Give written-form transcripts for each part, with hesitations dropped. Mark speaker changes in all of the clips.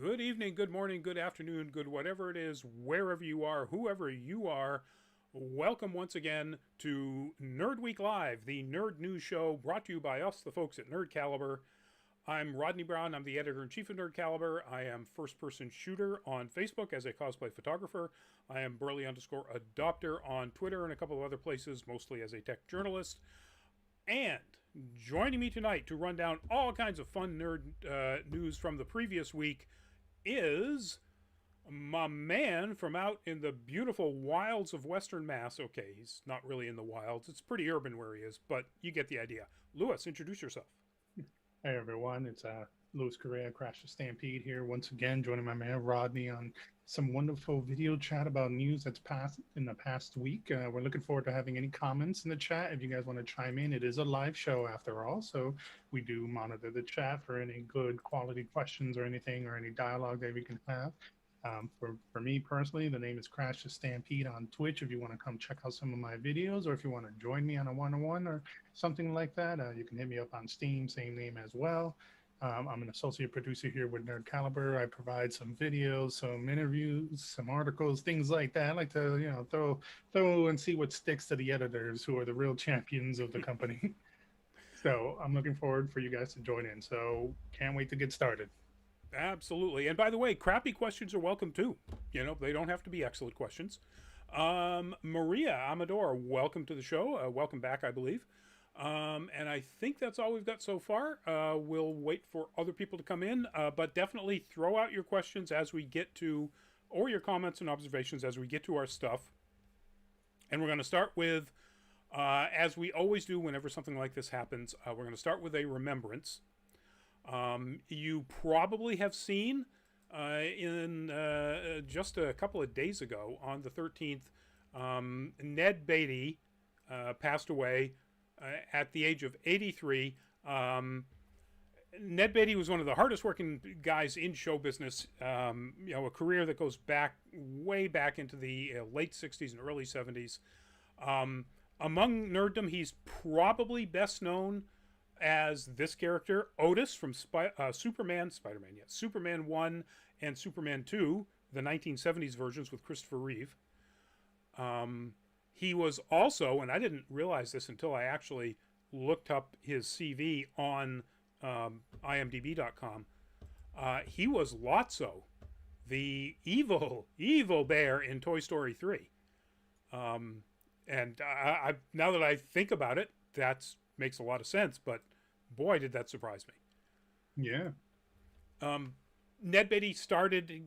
Speaker 1: Good evening, good morning, good afternoon, good whatever it is, wherever you are, whoever you are. Welcome once again to Nerd Week Live, the nerd news show brought to you by us, the folks at Nerd Caliber. I'm Rodney Brown. I'm the editor in chief of Nerd Caliber. I am first person shooter on Facebook as a cosplay photographer. I am Burley underscore adopter on Twitter and a couple of other places, mostly as a tech journalist. And joining me tonight to run down all kinds of fun nerd news from the previous week is my man from out in the beautiful wilds of Western Mass. Okay, he's not really in the wilds. It's pretty urban where he is, but you get the idea. Lewis, introduce yourself.
Speaker 2: Hey everyone, it's Luis Correa, Crash the Stampede here once again, joining my man Rodney on some wonderful video chat about news that's passed in the past week. We're looking forward to having any comments in the chat if you guys want to chime in. It is a live show after all, so we do monitor the chat for any good quality questions or anything or any dialogue that we can have. For me personally, the name is Crash the Stampede on Twitch. If you want to come check out some of my videos, or if you want to join me on a one-on-one or something like that, you can hit me up on Steam, same name as well. I'm an associate producer here with Nerd Caliber. I provide some videos, some interviews, some articles, things like that. I like to, throw and see what sticks to the editors, who are the real champions of the company. So I'm looking forward for you guys to join in. So can't wait to get started.
Speaker 1: Absolutely. And by the way, crappy questions are welcome too. You know, they don't have to be excellent questions. Maria Amador, welcome to the show. Welcome back, I believe. And I think that's all we've got so far. We'll wait for other people to come in, but definitely throw out your questions as we get to, or your comments and observations as we get to our stuff. And we're going to start with, as we always do whenever something like this happens, we're going to start with a remembrance. You probably have seen in just a couple of days ago, on the 13th, Ned Beatty passed away at the age of 83. Ned Beatty was one of the hardest working guys in show business. A career that goes back way back into the late 60s and early 70s. Among nerddom, he's probably best known as this character, Otis from Superman 1 and Superman 2, the 1970s versions with Christopher Reeve. He was also, and I didn't realize this until I actually looked up his CV on imdb.com, he was Lotso, the evil bear in Toy Story 3. And now that I think about it, that makes a lot of sense, but boy, did that surprise me.
Speaker 2: Yeah.
Speaker 1: Ned Beatty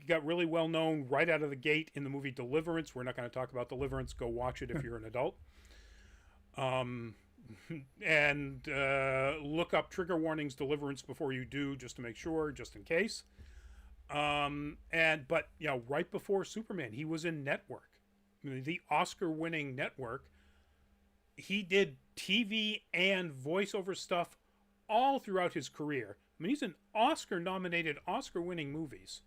Speaker 1: got really well known right out of the gate in the movie Deliverance. We're not going to talk about Deliverance. Go watch it if you're an adult. And look up trigger warnings Deliverance before you do, just to make sure, just in case. But right before Superman, he was in Network, the Oscar-winning Network. He did TV and voiceover stuff all throughout his career. I mean, he's in Oscar-nominated, Oscar-winning movies.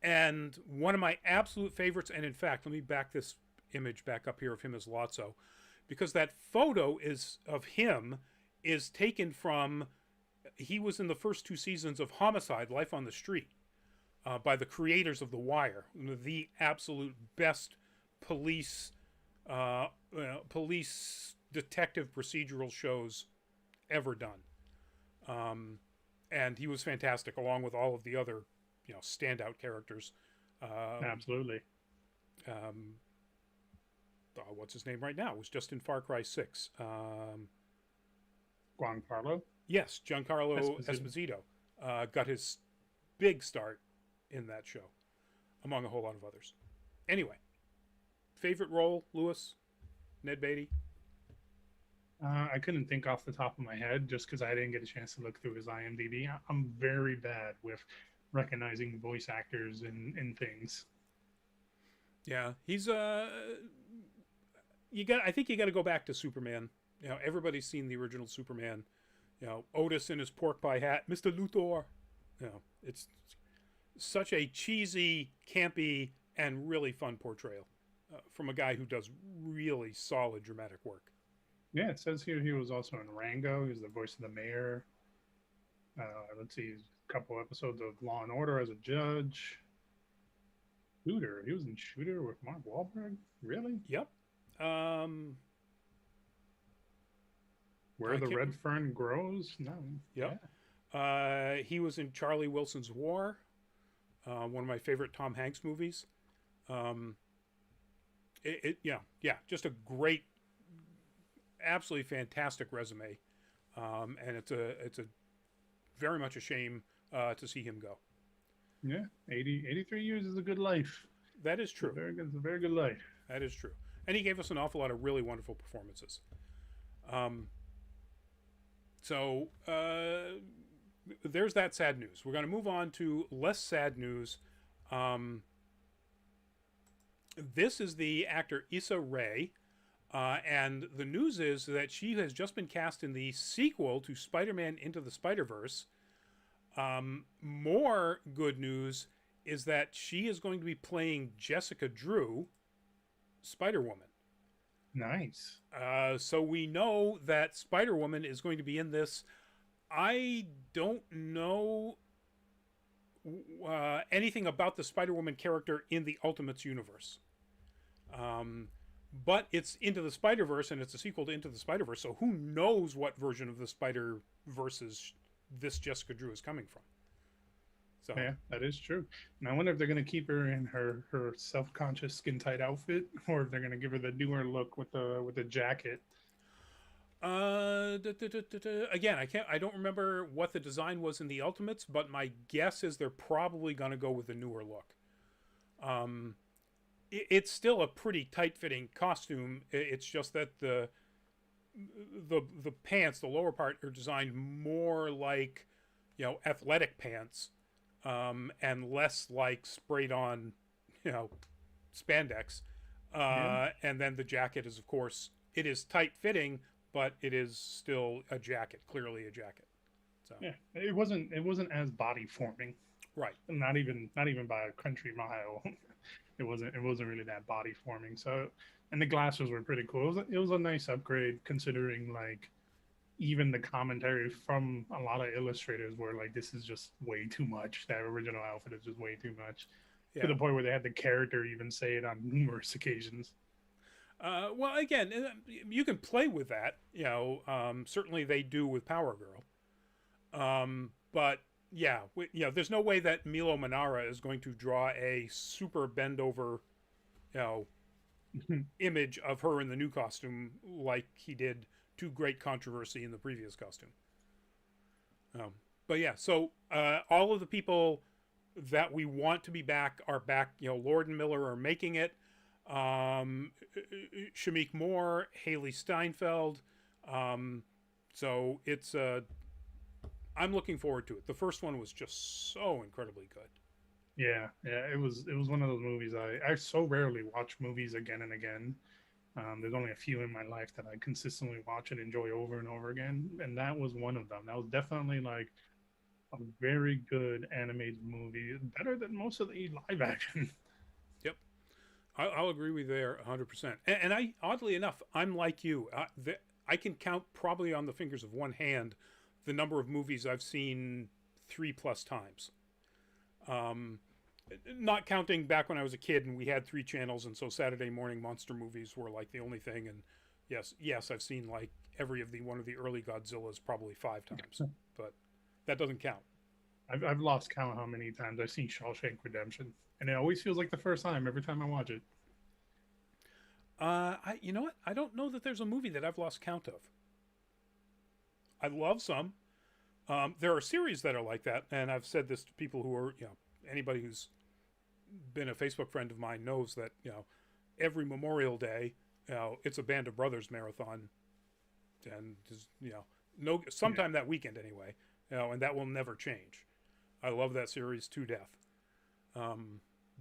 Speaker 1: And one of my absolute favorites, and in fact, let me back this image back up here of him as Lotso, because that photo of him is taken from, he was in the first two seasons of Homicide, Life on the Street, by the creators of The Wire, the absolute best police detective procedural shows ever done. And he was fantastic, along with all of the other, standout characters.
Speaker 2: Absolutely.
Speaker 1: What's his name right now? It was just in Far Cry 6.
Speaker 2: Giancarlo?
Speaker 1: Yes, Giancarlo Esposito got his big start in that show, among a whole lot of others. Anyway, favorite role, Lewis? Ned Beatty?
Speaker 2: I couldn't think off the top of my head just because I didn't get a chance to look through his IMDb. I'm very bad with recognizing voice actors and things.
Speaker 1: Yeah, he's I think you got to go back to Superman. Everybody's seen the original Superman. Otis in his pork pie hat, Mr. Luthor. It's such a cheesy, campy, and really fun portrayal from a guy who does really solid dramatic work.
Speaker 2: Yeah, it says here he was also in Rango. He was the voice of the mayor. Let's see, a couple episodes of Law and Order as a judge. Shooter. He was in Shooter with Mark Wahlberg. Really?
Speaker 1: Yep. Um,
Speaker 2: Where
Speaker 1: I
Speaker 2: the
Speaker 1: can't.
Speaker 2: Red Fern Grows? No.
Speaker 1: Yep.
Speaker 2: Yeah.
Speaker 1: He was in Charlie Wilson's War, one of my favorite Tom Hanks movies. Um, yeah, just a great, absolutely fantastic resume, and it's a very much a shame to see him go.
Speaker 2: Yeah. 83 years is a good life.
Speaker 1: That is true.
Speaker 2: It's a very good life.
Speaker 1: That is true, and he gave us an awful lot of really wonderful performances. Um, so there's that sad news. We're going to move on to less sad news. Um, this is the actor Issa Rae, and the news is that she has just been cast in the sequel to Spider-Man Into the Spider-Verse. More good news is that she is going to be playing Jessica Drew, Spider-Woman.
Speaker 2: Nice.
Speaker 1: So we know that Spider-Woman is going to be in this. I don't know anything about the Spider-Woman character in the Ultimates universe. But it's Into the Spider-Verse, and it's a sequel to Into the Spider-Verse, so who knows what version of the Spider-Verse this Jessica Drew is coming from. So
Speaker 2: Yeah, that is true. And I wonder if they're going to keep her in her self-conscious skin-tight outfit, or if they're going to give her the newer look with the jacket.
Speaker 1: Again, I don't remember what the design was in the Ultimates, but my guess is they're probably going to go with the newer look. It's still a pretty tight-fitting costume. It's just that the pants, the lower part, are designed more like, athletic pants, and less like sprayed on, spandex.
Speaker 2: Yeah.
Speaker 1: And then the jacket is, of course, it is tight-fitting, but it is still a jacket, clearly a jacket. So
Speaker 2: Yeah, it wasn't as body forming.
Speaker 1: right.
Speaker 2: Not even by a country mile. It wasn't really that body forming. So, and the glasses were pretty cool. It was a nice upgrade considering, like, even the commentary from a lot of illustrators were like, this is just way too much. That original outfit is just way too much.
Speaker 1: Yeah.
Speaker 2: To the point where they had the character even say it on numerous occasions.
Speaker 1: Well, again, you can play with that. Certainly they do with Power Girl. But yeah, there's no way that Milo Manara is going to draw a super bend over, image of her in the new costume like he did to great controversy in the previous costume. But yeah, so all of the people that we want to be back are back. Lord and Miller are making it. Shamik Moore, Haley Steinfeld. So it's I'm looking forward to it. The first one was just so incredibly good.
Speaker 2: Yeah, it was one of those movies I so rarely watch movies again and again. There's only a few in my life that I consistently watch and enjoy over and over again, and that was one of them. That was definitely like a very good animated movie, better than most of the live action.
Speaker 1: Yep, I'll agree with you there 100%. And I, oddly enough, I'm like you. I can count probably on the fingers of one hand the number of movies I've seen 3+ times. Not counting back when I was a kid and we had 3 channels, and so Saturday morning monster movies were like the only thing. And yes, I've seen like every one of the early Godzillas probably 5 times, but that doesn't count.
Speaker 2: I've lost count how many times I've seen Shawshank Redemption, and it always feels like the first time every time I watch it.
Speaker 1: You know what? I don't know that there's a movie that I've lost count of. I love some. There are series that are like that, and I've said this to people who are, anybody who's been a Facebook friend of mine knows that, every Memorial Day, it's a Band of Brothers marathon, and just, sometime that weekend anyway, and that will never change. I love that series to death.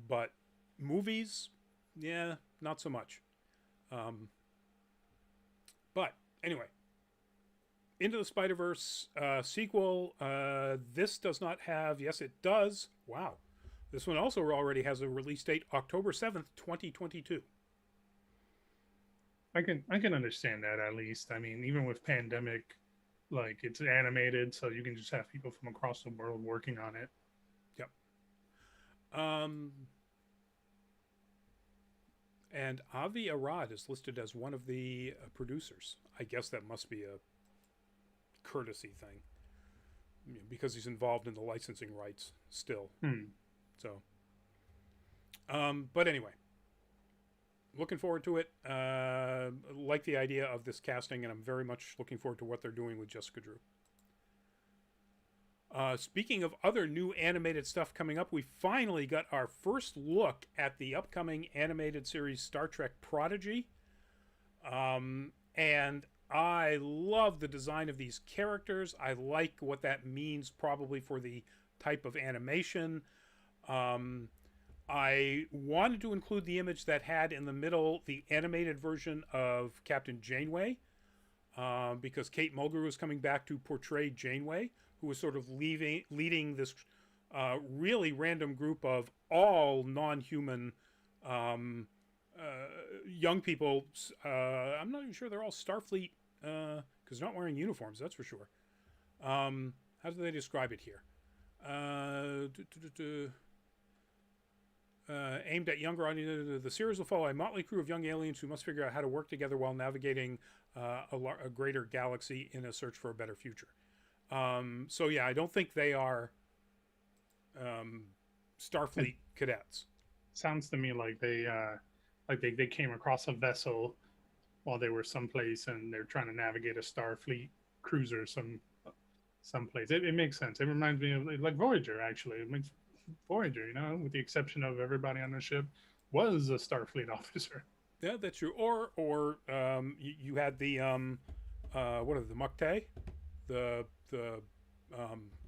Speaker 1: But movies, yeah, not so much. But anyway, Into the Spider-Verse sequel. This does not have. Yes, it does. Wow. This one also already has a release date, October 7th, 2022.
Speaker 2: I can understand that, at least. I mean, even with pandemic like it's animated, so you can just have people from across the world working on it.
Speaker 1: Yep. Um, and Avi Arad is listed as one of the producers. I guess that must be a courtesy thing, because he's involved in the licensing rights still. So, but anyway, looking forward to it. Like the idea of this casting, and I'm very much looking forward to what they're doing with Jessica Drew. Speaking of other new animated stuff coming up, we finally got our first look at the upcoming animated series Star Trek Prodigy. And I love the design of these characters. I like what that means probably for the type of animation. I wanted to include the image that had in the middle the animated version of Captain Janeway, because Kate Mulgrew is coming back to portray Janeway, who was sort of leading this really random group of all non-human young people. I'm not even sure they're all Starfleet, because they're not wearing uniforms, that's for sure. How do they describe it here? Aimed at younger audiences, the series will follow a motley crew of young aliens who must figure out how to work together while navigating a greater galaxy in a search for a better future. So yeah, I don't think they are Starfleet cadets.
Speaker 2: Sounds to me like they came across a vessel while they were someplace and they're trying to navigate a Starfleet cruiser someplace. It makes sense. It reminds me of like Voyager, actually. It makes Voyager, with the exception of everybody on the ship was a Starfleet officer.
Speaker 1: Yeah, that's true. Or you had the what are the Muktae, the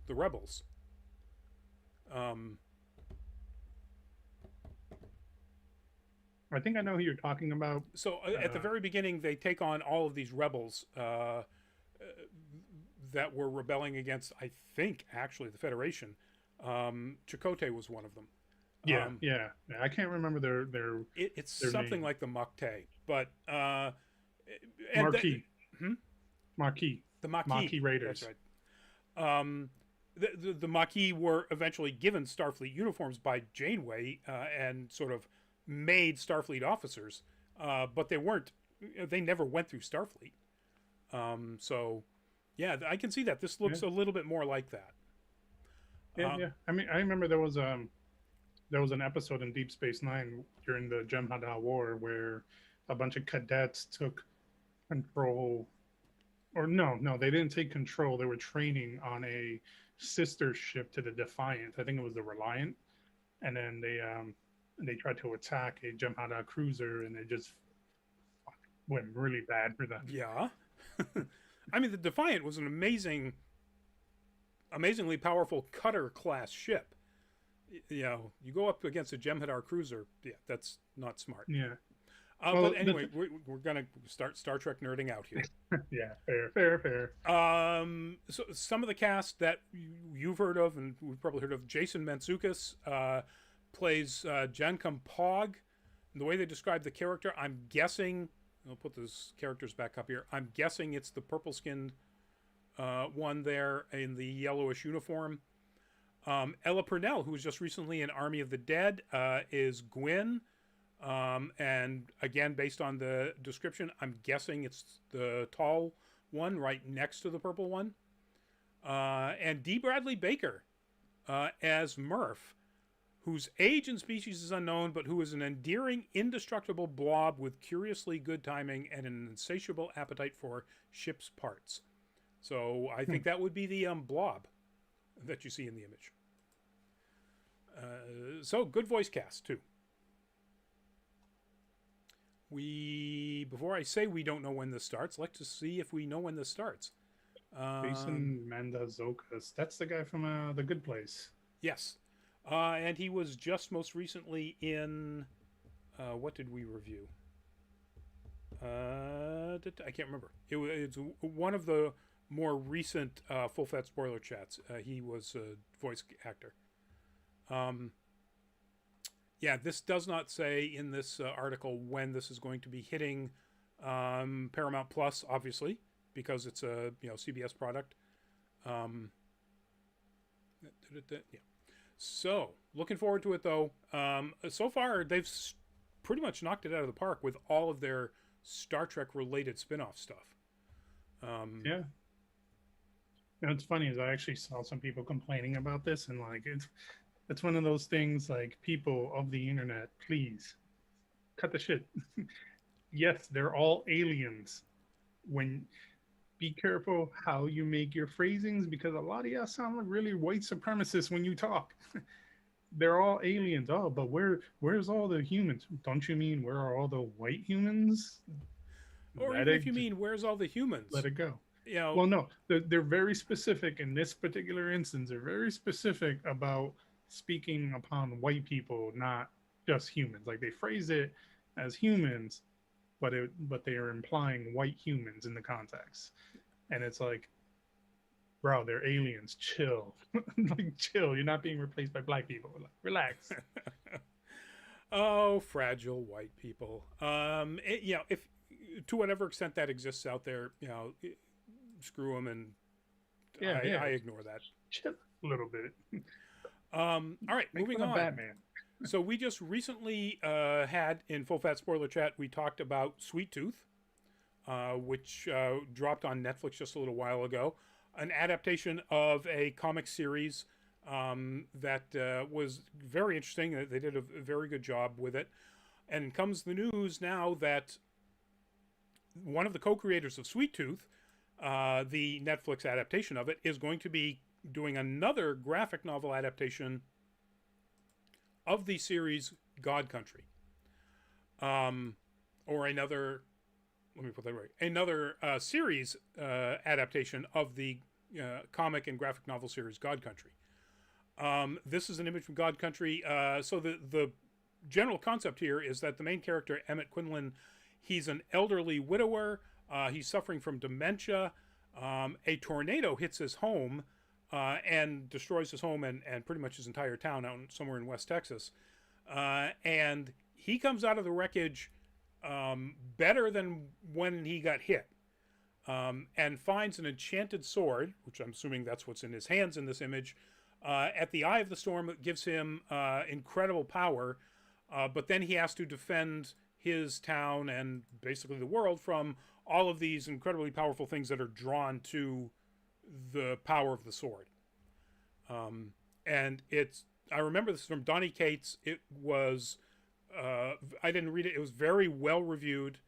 Speaker 1: rebels.
Speaker 2: I think I know who you're talking about.
Speaker 1: So at the very beginning, they take on all of these rebels that were rebelling against, I think, actually the Federation. Chakotay was one of them.
Speaker 2: Yeah. I can't remember their.
Speaker 1: It's
Speaker 2: their
Speaker 1: something
Speaker 2: name.
Speaker 1: like the Muktae, but
Speaker 2: Marquis.
Speaker 1: Maquis. The
Speaker 2: Maquis Raiders.
Speaker 1: That's right. The Maquis were eventually given Starfleet uniforms by Janeway and sort of made Starfleet officers, but they never went through Starfleet. So yeah, I can see that. This looks a little bit more like that.
Speaker 2: Yeah. I mean, I remember there was an episode in Deep Space Nine during the Jem'Hadar War where a bunch of cadets took control. Or no, they didn't take control. They were training on a sister ship to the Defiant. I think it was the Reliant, and then they tried to attack a Jem'Hadar cruiser, and it just went really bad for them.
Speaker 1: Yeah, I mean the Defiant was an amazingly powerful cutter class ship. You go up against a Jem'Hadar cruiser. Yeah, that's not smart.
Speaker 2: Yeah.
Speaker 1: But anyway, we're gonna start Star Trek nerding out here.
Speaker 2: Yeah, fair.
Speaker 1: So some of the cast that you've heard of, and we've probably heard of, Jason Mantzoukas plays Jankum Pog. And the way they describe the character, I'm guessing, I'll put those characters back up here. I'm guessing it's the purple-skinned one there in the yellowish uniform. Ella Purnell, who was just recently in Army of the Dead, is Gwyn. And again, based on the description, I'm guessing it's the tall one right next to the purple one. And D. Bradley Baker as Murph, whose age and species is unknown, but who is an endearing, indestructible blob with curiously good timing and an insatiable appetite for ship's parts. So I think that would be the blob that you see in the image. So good voice cast too. Before I say we don't know when this starts, let's just see if we know when this starts.
Speaker 2: Jason Mantzoukas. That's the guy from The Good Place.
Speaker 1: Yes. And he was just most recently in... what did we review? I can't remember. It's one of the more recent Full Fat Spoiler chats. He was a voice actor. Yeah, this does not say in this article when this is going to be hitting Paramount Plus, obviously, because it's a CBS product. Yeah. So looking forward to it though. So far they've pretty much knocked it out of the park with all of their Star Trek related spin-off stuff.
Speaker 2: Yeah. It's funny is I actually saw some people complaining about this, and like it's one of those things like, people of the internet, please cut the shit. Yes, they're all aliens. Be careful how you make your phrasings, because a lot of y'all sound like really white supremacists when you talk. They're all aliens. Oh, but where's all the humans? Don't you mean where are all the white humans?
Speaker 1: Or even if you mean where's all the humans?
Speaker 2: Let it go.
Speaker 1: You know,
Speaker 2: Well, no, they're very specific in this particular instance. They're very specific about speaking upon white people, not just humans. Like, they phrase it as humans, but they are implying white humans in the context. And it's like, bro, they're aliens. Chill. Like, chill. You're not being replaced by black people. Like, relax.
Speaker 1: Oh, fragile white people. If to whatever extent that exists out there, screw them, and I ignore that.
Speaker 2: Chill a little bit.
Speaker 1: All right, moving on.
Speaker 2: Batman.
Speaker 1: So we just recently had in Full Fat Spoiler Chat, we talked about Sweet Tooth, which dropped on Netflix just a little while ago, an adaptation of a comic series that was very interesting. They did a very good job with it. And comes the news now that one of the co-creators of Sweet Tooth, the Netflix adaptation of it, is going to be doing another graphic novel adaptation of the series God Country. Or another, let me put that right, another series adaptation of the comic and graphic novel series God Country. This is an image from God Country. So the general concept here is that the main character, Emmett Quinlan, he's an elderly widower. He's suffering from dementia. A tornado hits his home and destroys his home and pretty much his entire town out somewhere in West Texas. And he comes out of the wreckage better than when he got hit, and finds an enchanted sword, which I'm assuming that's what's in his hands in this image, at the eye of the storm. It gives him incredible power, but then he has to defend his town and basically the world from all of these incredibly powerful things that are drawn to the power of the sword. And I remember this from Donny Cates. It was, I didn't read it. It was very well reviewed.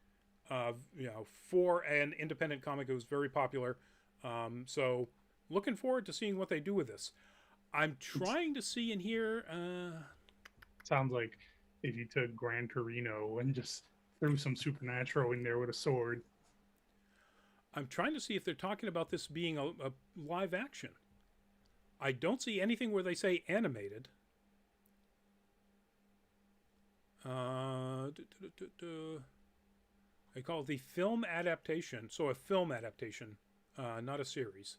Speaker 1: For an independent comic, it was very popular. So looking forward to seeing what they do with this. I'm trying to see in here.
Speaker 2: Sounds like if you took Gran Torino and just threw some supernatural in there with a sword.
Speaker 1: I'm trying to see if they're talking about this being a live action. I don't see anything where they say animated. They call it the film adaptation. So a film adaptation, not a series.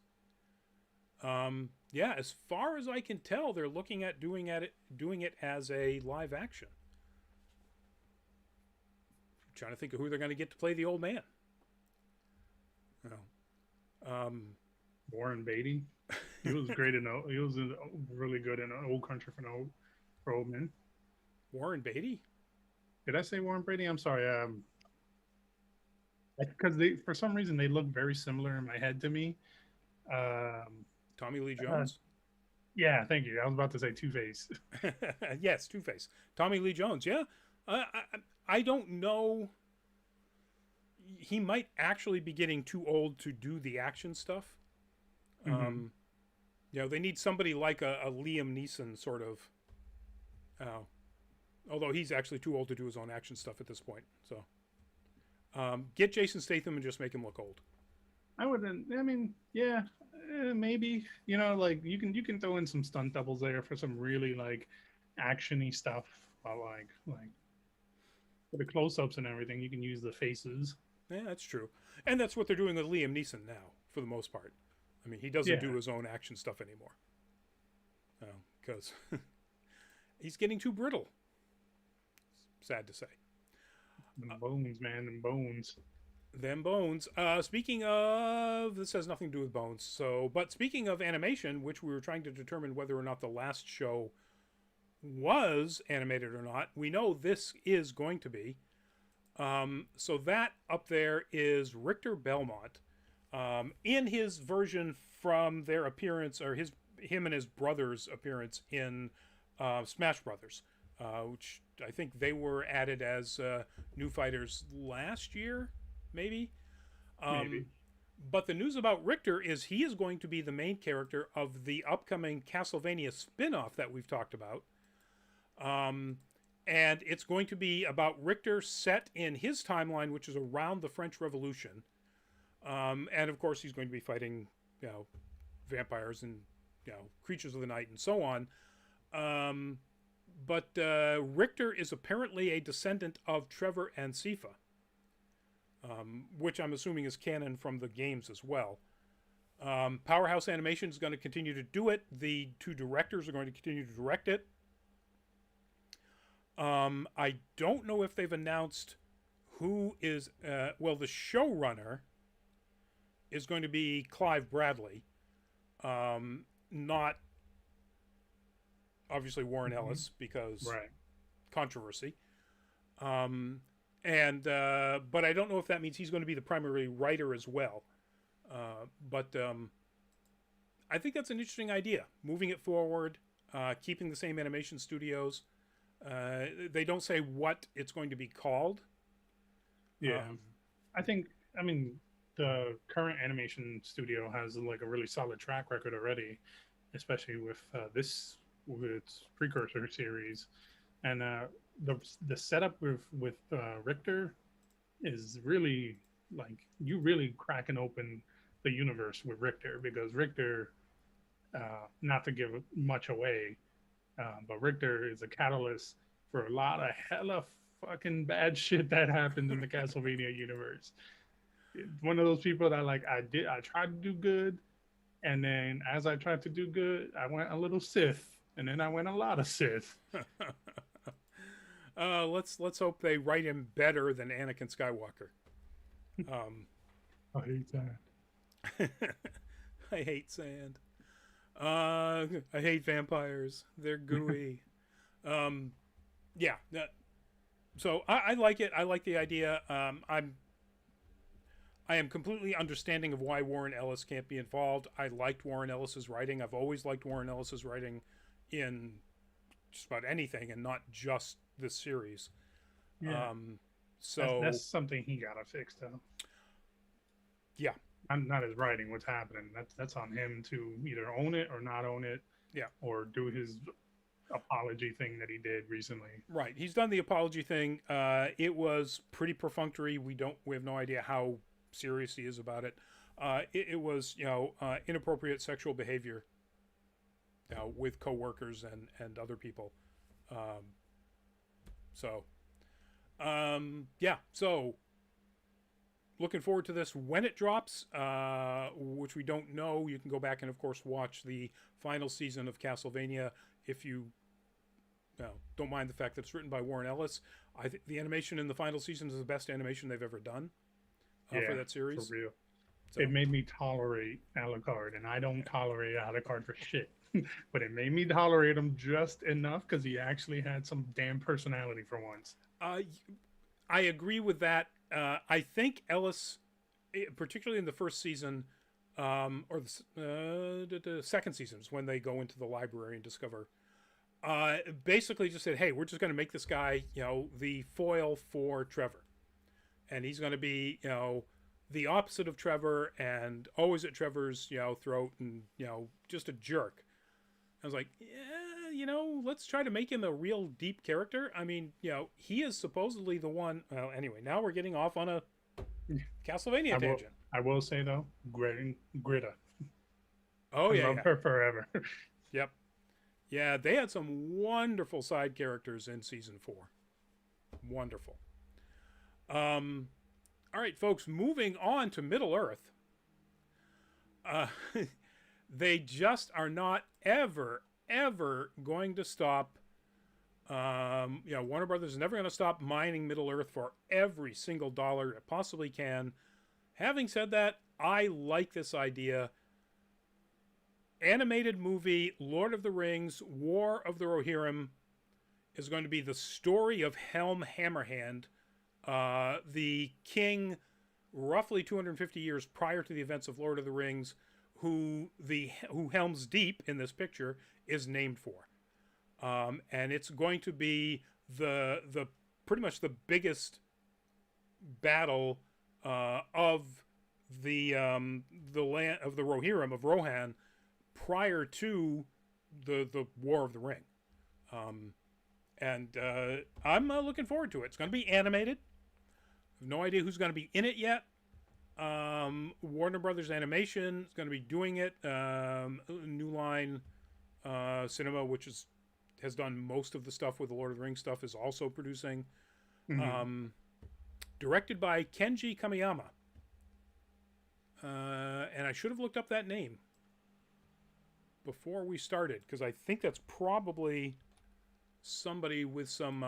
Speaker 1: Yeah, as far as I can tell, they're looking at doing it as a live action. I'm trying to think of who they're going to get to play the old man.
Speaker 2: Warren Beatty. He was great he was really good in Old Country for Old Men.
Speaker 1: Warren Beatty?
Speaker 2: Did I say Warren Beatty? I'm sorry. Because for some reason they look very similar in my head to me.
Speaker 1: Tommy Lee Jones?
Speaker 2: Yeah, thank you. I was about to say Two-Face.
Speaker 1: Yes, Two-Face. Tommy Lee Jones, yeah. I don't know. He might actually be getting too old to do the action stuff. Mm-hmm. They need somebody like a Liam Neeson sort of. Although he's actually too old to do his own action stuff at this point. So get Jason Statham and just make him look old.
Speaker 2: I wouldn't. I mean, yeah, maybe. Like you can throw in some stunt doubles there for some really like actiony stuff. Like for the close-ups and everything, you can use the faces.
Speaker 1: Yeah, that's true. And that's what they're doing with Liam Neeson now, for the most part. I mean, he doesn't do his own action stuff anymore. Because he's getting too brittle. Sad to say.
Speaker 2: The bones, man, and bones.
Speaker 1: Them bones. Speaking of, this has nothing to do with bones. But speaking of animation, which we were trying to determine whether or not the last show was animated or not, we know this is going to be. So that up there is Richter Belmont, in his version from their appearance, or him and his brother's appearance in Smash Brothers, which I think they were added as new fighters last year, maybe.
Speaker 2: Maybe.
Speaker 1: But the news about Richter is he is going to be the main character of the upcoming Castlevania spinoff that we've talked about. And it's going to be about Richter set in his timeline, which is around the French Revolution. And of course, he's going to be fighting, vampires and, creatures of the night and so on. But Richter is apparently a descendant of Trevor and Sifa, which I'm assuming is canon from the games as well. Powerhouse Animation is going to continue to do it. The two directors are going to continue to direct it. I don't know if they've announced who is, the showrunner is going to be Clive Bradley, not obviously Warren Ellis, because controversy. But I don't know if that means he's going to be the primary writer as well. But I think that's an interesting idea. Moving it forward, keeping the same animation studios. They don't say what it's going to be called.
Speaker 2: Yeah. The current animation studio has like a really solid track record already, especially with its precursor series. And the setup with Richter is really, like, you really cracking open the universe with Richter, because Richter, not to give much away, but Richter is a catalyst for a lot of hella fucking bad shit that happened in the Castlevania universe. One of those people that, like, I tried to do good, and then as I tried to do good, I went a little Sith, and then I went a lot of Sith.
Speaker 1: Let's hope they write him better than Anakin Skywalker.
Speaker 2: I hate that.
Speaker 1: I hate sand. I hate vampires. They're gooey. So I like it. I like the idea. I am completely understanding of why Warren Ellis can't be involved. I liked Warren Ellis's writing. I've always liked Warren Ellis's writing in just about anything, and not just this series.
Speaker 2: Yeah.
Speaker 1: So
Speaker 2: that's something he gotta fix, though.
Speaker 1: Yeah.
Speaker 2: Not his writing. What's happening? That's on him to either own it or not own it.
Speaker 1: Yeah.
Speaker 2: Or do his apology thing that he did recently.
Speaker 1: Right. He's done the apology thing. It was pretty perfunctory. We have no idea how serious he is about it. It was, inappropriate sexual behavior, with coworkers and other people. So looking forward to this when it drops, which we don't know. You can go back and, of course, watch the final season of Castlevania if you don't mind the fact that it's written by Warren Ellis. I think the animation in the final season is the best animation they've ever done for that series.
Speaker 2: For real.
Speaker 1: So.
Speaker 2: It made me tolerate Alucard, and I don't tolerate Alucard for shit. But it made me tolerate him just enough because he actually had some damn personality for once.
Speaker 1: I agree with that. I think Ellis, particularly in the first season, or the second season, is when they go into the library and discover, basically just said, hey, we're just going to make this guy, the foil for Trevor. And he's going to be, the opposite of Trevor and always at Trevor's, throat and, just a jerk. I was like, yeah, let's try to make him a real deep character. I mean, he is supposedly the one. Well, anyway, now we're getting off on a Castlevania tangent.
Speaker 2: I will say, though, Greta.
Speaker 1: Oh, yeah.
Speaker 2: I love her forever.
Speaker 1: Yep. Yeah, they had some wonderful side characters in season 4. Wonderful. All right, folks, moving on to Middle-earth. They just are not ever going to stop Warner Brothers is never going to stop mining Middle Earth for every single dollar it possibly can. Having said that, I like this idea. Animated movie, Lord of the Rings, War of the Rohirrim is going to be the story of Helm Hammerhand, the king roughly 250 years prior to the events of Lord of the Rings, who Helm's Deep in this picture is named for. And it's going to be the pretty much the biggest battle of the land of the Rohirrim of Rohan prior to the War of the Ring. I'm looking forward to it. It's going to be animated. No idea who's going to be in it yet. Warner Brothers Animation is going to be doing it. New Line Cinema, which has done most of the stuff with the Lord of the Rings stuff, is also producing. Mm-hmm. Directed by Kenji Kamiyama. And I should have looked up that name before we started, because I think that's probably somebody with some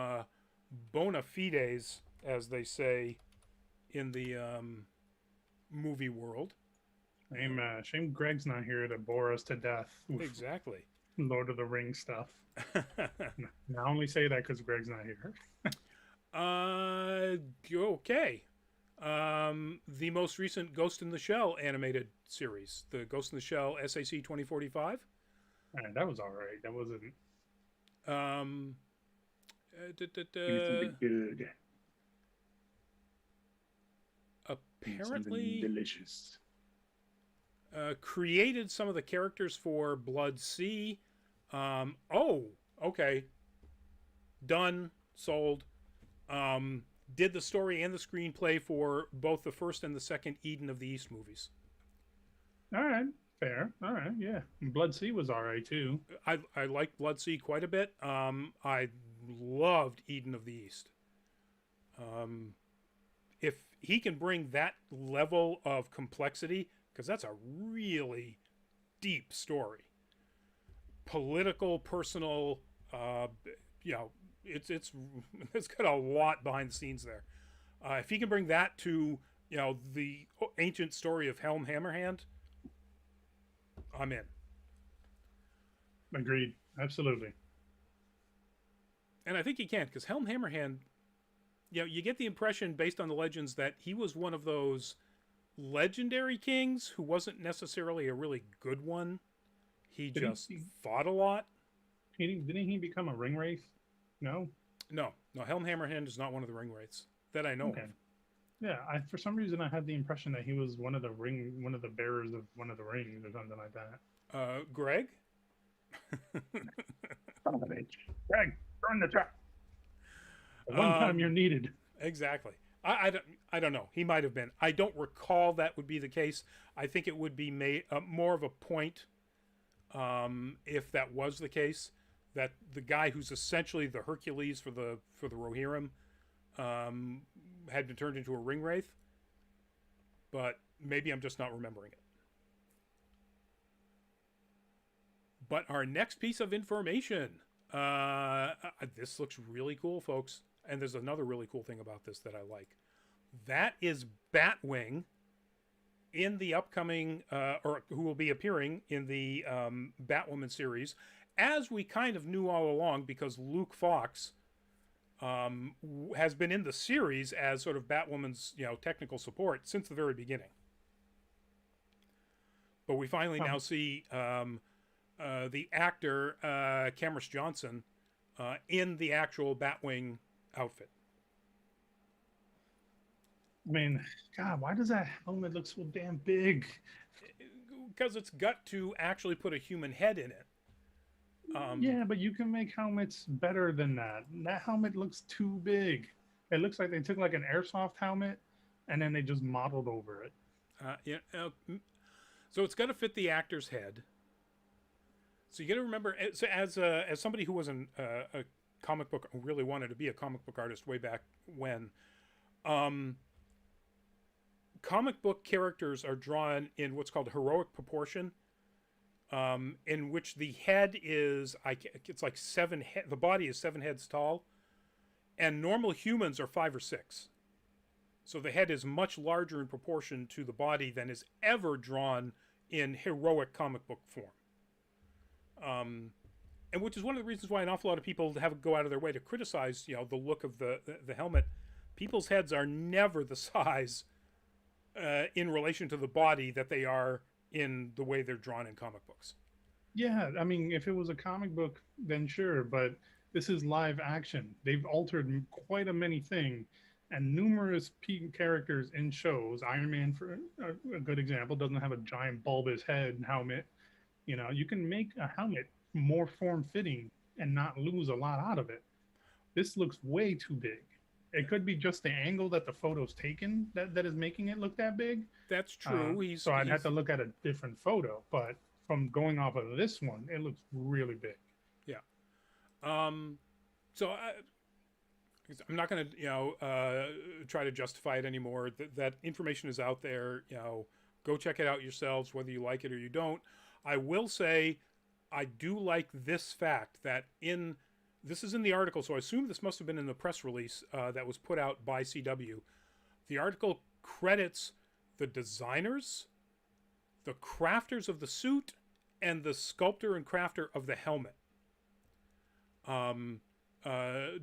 Speaker 1: bona fides, as they say in the movie world.
Speaker 2: Shame Greg's not here to bore us to death.
Speaker 1: Exactly.
Speaker 2: Lord of the Rings stuff. I only say that because Greg's not here.
Speaker 1: Okay. The most recent Ghost in the Shell animated series, the Ghost in the Shell SAC 2045.
Speaker 2: That was all right. That wasn't. Good.
Speaker 1: Apparently,
Speaker 2: delicious.
Speaker 1: Created some of the characters for Blood Sea. Okay. Done. Sold. Did the story and the screenplay for both the first and the second Eden of the East movies.
Speaker 2: All right. Fair. All right. Yeah. Blood Sea was all right, too.
Speaker 1: I liked Blood Sea quite a bit. I loved Eden of the East. If he can bring that level of complexity, because that's a really deep story. Political, personal, it's got a lot behind the scenes there. If he can bring that to, the ancient story of Helm Hammerhand, I'm in.
Speaker 2: Agreed. Absolutely.
Speaker 1: And I think he can, because Helm Hammerhand, you get the impression based on the legends that he was one of those legendary kings who wasn't necessarily a really good one. He fought a lot.
Speaker 2: Didn't he become a ring wraith? No,
Speaker 1: Helm Hammerhand is not one of the ring wraiths that I know of.
Speaker 2: Yeah, for some reason I had the impression that he was one of the bearers of one of the rings or something like that.
Speaker 1: Greg?
Speaker 2: Son of a bitch. Greg, burn the trap. One time you're needed.
Speaker 1: Exactly. I don't know. He might have been. I don't recall that would be the case. I think it would be made more of a point, if that was the case, that the guy who's essentially the Hercules for the Rohirrim had been turned into a ring wraith. But maybe I'm just not remembering it. But our next piece of information. This looks really cool, folks. And there's another really cool thing about this that I like. That is Batwing in the upcoming, or who will be appearing in the Batwoman series, as we kind of knew all along, because Luke Fox has been in the series as sort of Batwoman's technical support since the very beginning. But we finally now see the actor Cameron Johnson in the actual Batwing outfit.
Speaker 2: I mean, God, why does that helmet look so damn big?
Speaker 1: Because it's got to actually put a human head in it.
Speaker 2: Yeah, but you can make helmets better than that. That helmet looks too big. It looks like they took like an airsoft helmet and then they just modeled over it.
Speaker 1: So it's got to fit the actor's head. So you got to remember, as somebody who was a comic book, who really wanted to be a comic book artist way back when, comic book characters are drawn in what's called heroic proportion. in which the head is, it's like the body is 7 heads tall, and normal humans are 5 or 6. So the head is much larger in proportion to the body than is ever drawn in heroic comic book form. And which is one of the reasons why an awful lot of people go out of their way to criticize, the look of the helmet. People's heads are never the size in relation to the body that they are in the way they're drawn in comic books.
Speaker 2: Yeah, I mean, if it was a comic book, then sure, but this is live action. They've altered quite a many things, and numerous characters in shows. Iron Man, for a good example, doesn't have a giant bulbous head and helmet. You can make a helmet more form-fitting and not lose a lot out of it. This looks way too big. It could be just the angle that the photo's taken that is making it look that big.
Speaker 1: That's true.
Speaker 2: So I'd have to look at a different photo, but from going off of this one, it looks really big.
Speaker 1: Yeah. So I'm not going to, try to justify it anymore. That information is out there. Go check it out yourselves, whether you like it or you don't. I will say, I do like this fact that this is in the article, so I assume this must have been in the press release that was put out by CW. The article credits the designers, the crafters of the suit, and the sculptor and crafter of the helmet.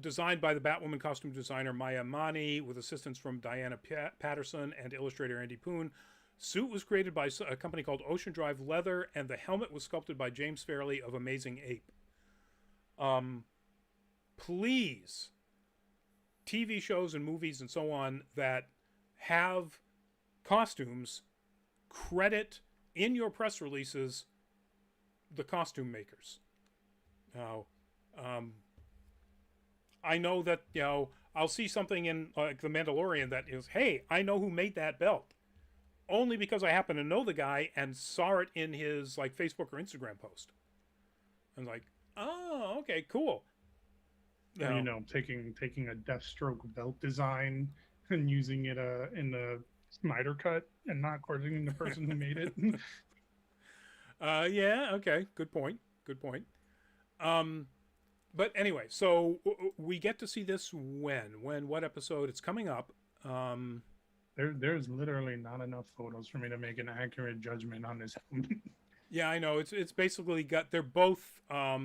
Speaker 1: Designed by the Batwoman costume designer Maya Mani, with assistance from Diana Patterson and illustrator Andy Poon. Suit was created by a company called Ocean Drive Leather, and the helmet was sculpted by James Fairley of Amazing Ape. Please, TV shows and movies and so on that have costumes, credit in your press releases the costume makers. Now, I know that, I'll see something in like The Mandalorian that is, hey, I know who made that belt. Only because I happen to know the guy and saw it in his like Facebook or Instagram post. I'm like, oh, okay, cool.
Speaker 2: Taking a Deathstroke belt design and using it in the Snyder cut and not crediting the person who made it.
Speaker 1: Yeah, okay, good point. But anyway, so we get to see this what episode? It's coming up.
Speaker 2: There's literally not enough photos for me to make an accurate judgment on this.
Speaker 1: Yeah, I know. It's basically they're both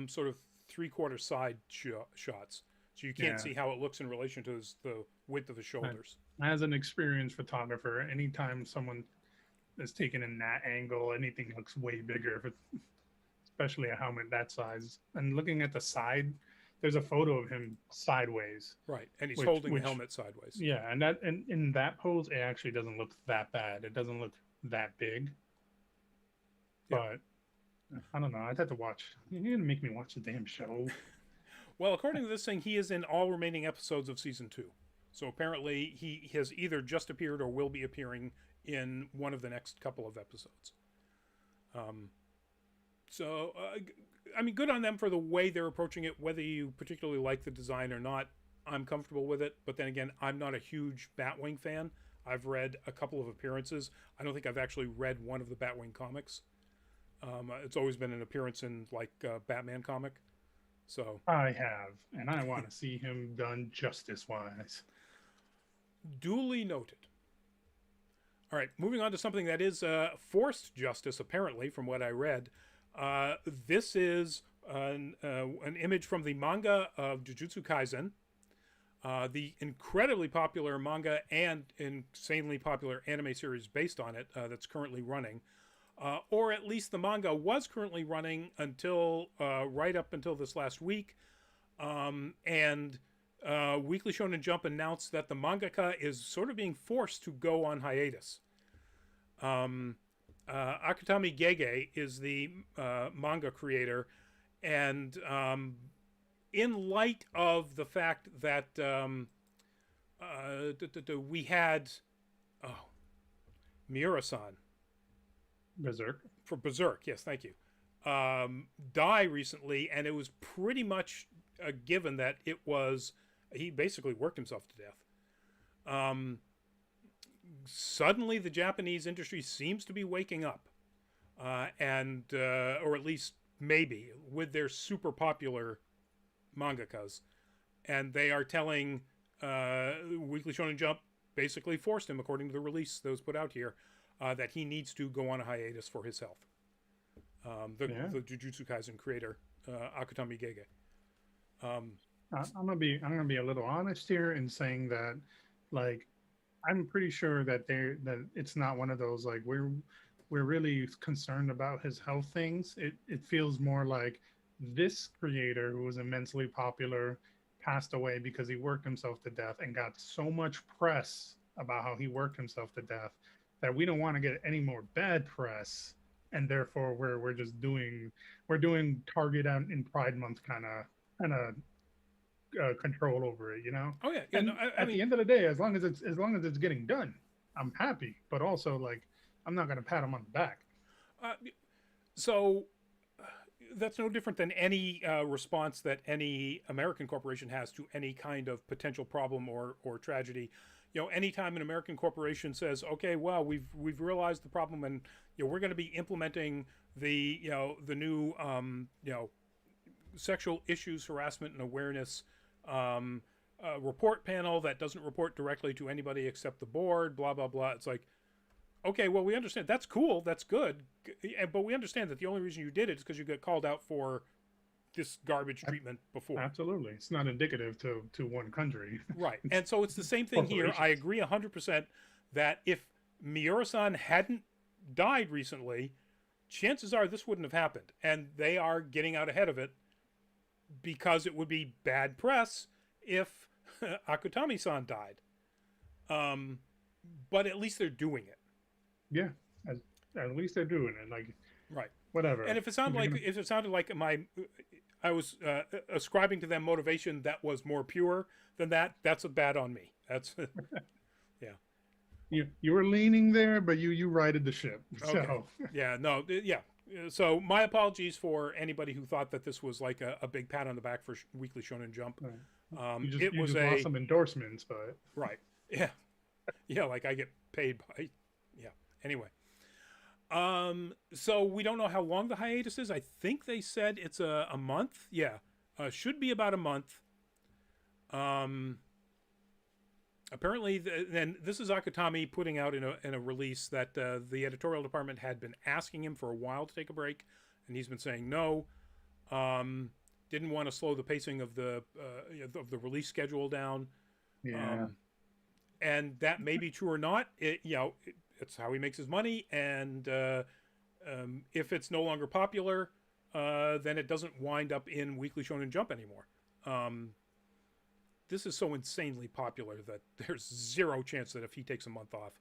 Speaker 1: sort of 3/4 side shots, so you can't see how it looks in relation to the width of the shoulders.
Speaker 2: As an experienced photographer, anytime someone is taken in that angle, anything looks way bigger, especially a helmet that size. And looking at the side, there's a photo of him sideways.
Speaker 1: Right, and he's holding the helmet sideways.
Speaker 2: Yeah, and in that pose, it actually doesn't look that bad. It doesn't look that big. Yeah. But I don't know. I'd have to watch. You're going to make me watch the damn show.
Speaker 1: Well, according to this thing, he is in all remaining episodes of season 2. So apparently he has either just appeared or will be appearing in one of the next couple of episodes. I mean, good on them for the way they're approaching it, whether you particularly like the design or not. I'm comfortable with it. But then again, I'm not a huge Batwing fan. I've read a couple of appearances. I don't think I've actually read one of the Batwing comics. It's always been an appearance in like a Batman comic. So
Speaker 2: I have, and I want to see him done justice-wise.
Speaker 1: Duly noted. All right, moving on to something that is forced justice, apparently, from what I read. This is an image from the manga of Jujutsu Kaisen, the incredibly popular manga and insanely popular anime series based on it that's currently running. Or at least the manga was currently running until right up until this last week. And Weekly Shonen Jump announced that the mangaka is sort of being forced to go on hiatus. Akutami Gege is the manga creator, and in light of the fact that we had Miura-san Berserk, yes, thank you, die recently, and it was pretty much a given that he basically worked himself to death. Suddenly the Japanese industry seems to be waking up. and or at least maybe with their super popular mangakas, and they are telling Weekly Shonen Jump basically forced him, according to the release that was put out here, that he needs to go on a hiatus for his health. The Jujutsu Kaisen creator, Akutami Gege.
Speaker 2: I'm gonna be a little honest here in saying that, like, I'm pretty sure that it's not one of those like we're really concerned about his health things. It feels more like this creator who was immensely popular passed away because he worked himself to death and got so much press about how he worked himself to death that we don't want to get any more bad press, and therefore we're just doing Target out in Pride Month kind of control over it, you know.
Speaker 1: Oh yeah,
Speaker 2: And
Speaker 1: no,
Speaker 2: at the end of the day, as long as it's getting done, I'm happy. But also, like, I'm not gonna pat him on the back.
Speaker 1: So that's no different than any response that any American corporation has to any kind of potential problem or tragedy. You know, anytime an American corporation says, "Okay, well, we've realized the problem, and we're going to be implementing the the new sexual issues, harassment, and awareness report panel that doesn't report directly to anybody except the board." Blah blah blah. It's like, okay, well, we understand that's cool, that's good, but we understand that the only reason you did it is because you got called out for this garbage treatment before.
Speaker 2: Absolutely, it's not indicative to one country.
Speaker 1: Right, and so it's the same thing here. I agree 100% that if Miura-san hadn't died recently, chances are this wouldn't have happened, and they are getting out ahead of it because it would be bad press if Akutami-san died. But at least they're doing it.
Speaker 2: Yeah, at least they're doing it. Like,
Speaker 1: right,
Speaker 2: whatever.
Speaker 1: And if it sounded like I was ascribing to them motivation that was more pure than that, that's a bad on me. That's yeah.
Speaker 2: You were leaning there, but you righted the ship.
Speaker 1: Okay.
Speaker 2: So.
Speaker 1: Yeah, no, yeah. So my apologies for anybody who thought that this was like a big pat on the back for Weekly Shonen Jump.
Speaker 2: Right. You just lost some endorsements, but
Speaker 1: right, yeah, like I get paid by, yeah. Anyway, so we don't know how long the hiatus is. I think they said it's a month. Yeah, should be about a month. Apparently, then this is Akutami putting out in a release that the editorial department had been asking him for a while to take a break, and he's been saying no. Didn't want to slow the pacing of the release schedule down.
Speaker 2: Yeah.
Speaker 1: And that may be true or not. It's how he makes his money, and if it's no longer popular, then it doesn't wind up in Weekly Shonen Jump anymore. This is so insanely popular that there's zero chance that if he takes a month off,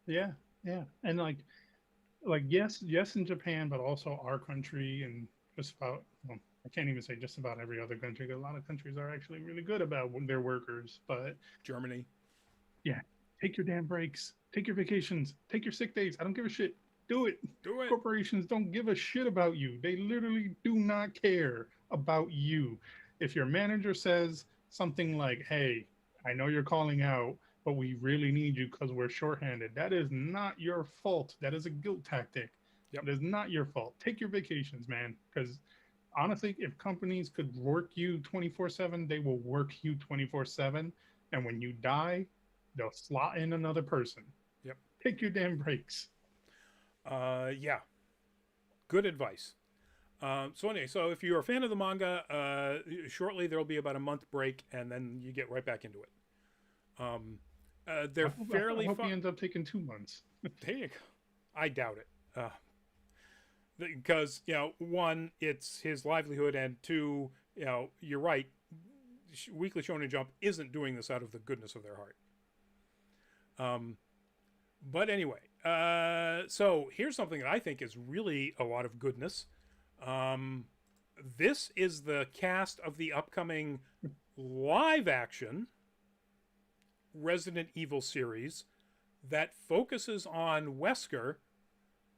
Speaker 2: yeah, and like yes in Japan, but also our country and just about, well, I can't even say just about every other country. A lot of countries are actually really good about their workers, but
Speaker 1: Germany,
Speaker 2: yeah, take your damn breaks, take your vacations, take your sick days. I don't give a shit. Do it. Corporations don't give a shit about you. They literally do not care about you. If your manager says something like, "Hey, I know you're calling out, but we really need you because we're shorthanded," that is not your fault. That is a guilt tactic.
Speaker 1: Yep.
Speaker 2: It is not your fault. Take your vacations, man. Because honestly, if companies could work you 24/7, they will work you 24/7. And when you die, they'll slot in another person.
Speaker 1: Yep.
Speaker 2: Take your damn breaks.
Speaker 1: Yeah. Good advice. So anyway, so if you're a fan of the manga, shortly there will be about a month break, and then you get right back into it. They're fairly.
Speaker 2: I hope he ends up taking 2 months.
Speaker 1: There you go. I doubt it, because one, it's his livelihood, and two, you're right. Weekly Shonen Jump isn't doing this out of the goodness of their heart. But anyway, so here's something that I think is really a lot of goodness. This is the cast of the upcoming live action Resident Evil series that focuses on Wesker,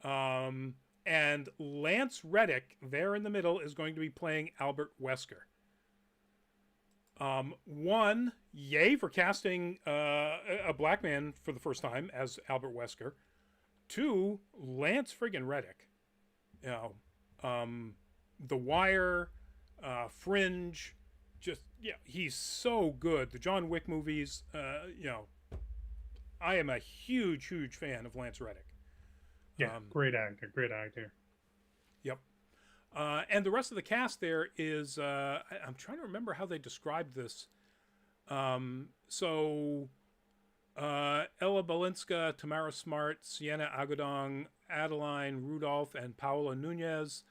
Speaker 1: and Lance Reddick there in the middle is going to be playing Albert Wesker. One, yay for casting a black man for the first time as Albert Wesker. 2, Lance friggin' Reddick. You know, The Wire, Fringe, just, yeah, he's so good. The John Wick movies, you know, I am a huge fan of Lance Reddick.
Speaker 2: Yeah, great actor, great actor.
Speaker 1: Yep. And the rest of the cast there is, I'm trying to remember how they described this. So Ella Balinska, Tamara Smart, Sienna Agodong, Adeline Rudolph, and Paola Nunez.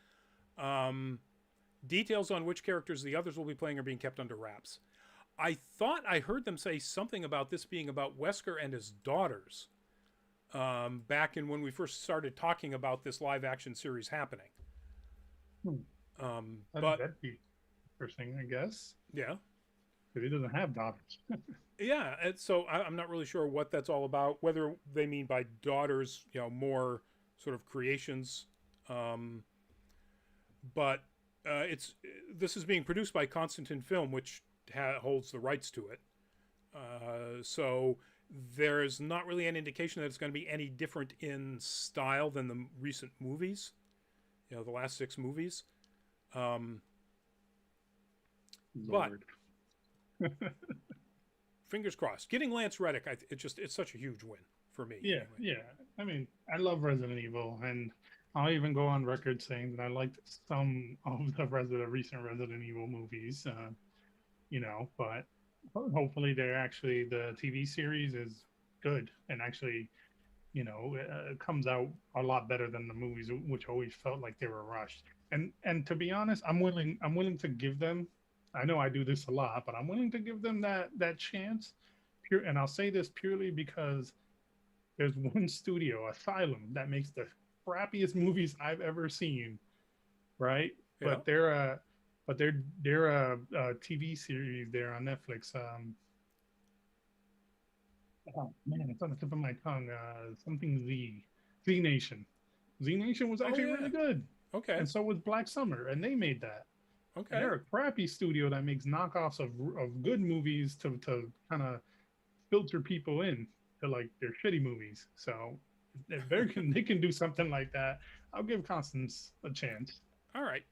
Speaker 1: Details on which characters the others will be playing are being kept under wraps. I thought I heard them say something about this being about Wesker and his daughters back in when we first started talking about this live action series happening. But
Speaker 2: that'd be interesting, I guess.
Speaker 1: Yeah.
Speaker 2: Because he doesn't have daughters.
Speaker 1: Yeah, and so I'm not really sure what that's all about. Whether they mean by daughters, you know, more sort of creations. But this is being produced by Constantin Film, which holds the rights to it. So there's not really an indication that it's going to be any different in style than the recent movies. You know, the last 6 movies. But fingers crossed. Getting Lance Reddick, it's such a huge win for me.
Speaker 2: Yeah, anyway. Yeah. I mean, I love Resident Evil, and I'll even go on record saying that I liked some of the recent Resident Evil movies. You know, but hopefully the TV series is good and actually, you know, comes out a lot better than the movies, which always felt like they were rushed. And to be honest, I'm willing to give them. I know I do this a lot, but I'm willing to give them that chance. And I'll say this purely because there's one studio, Asylum, that makes the crappiest movies I've ever seen, right? Yeah. But they're a TV series there on Netflix. Oh man, it's on the tip of my tongue. Something Z Nation. Z Nation was actually really good.
Speaker 1: Okay.
Speaker 2: And so was Black Summer, and they made that. Okay. And they're a crappy studio that makes knockoffs of good movies to kind of filter people in to like their shitty movies. So if they can do something like that, I'll give Constance a chance.
Speaker 1: All right.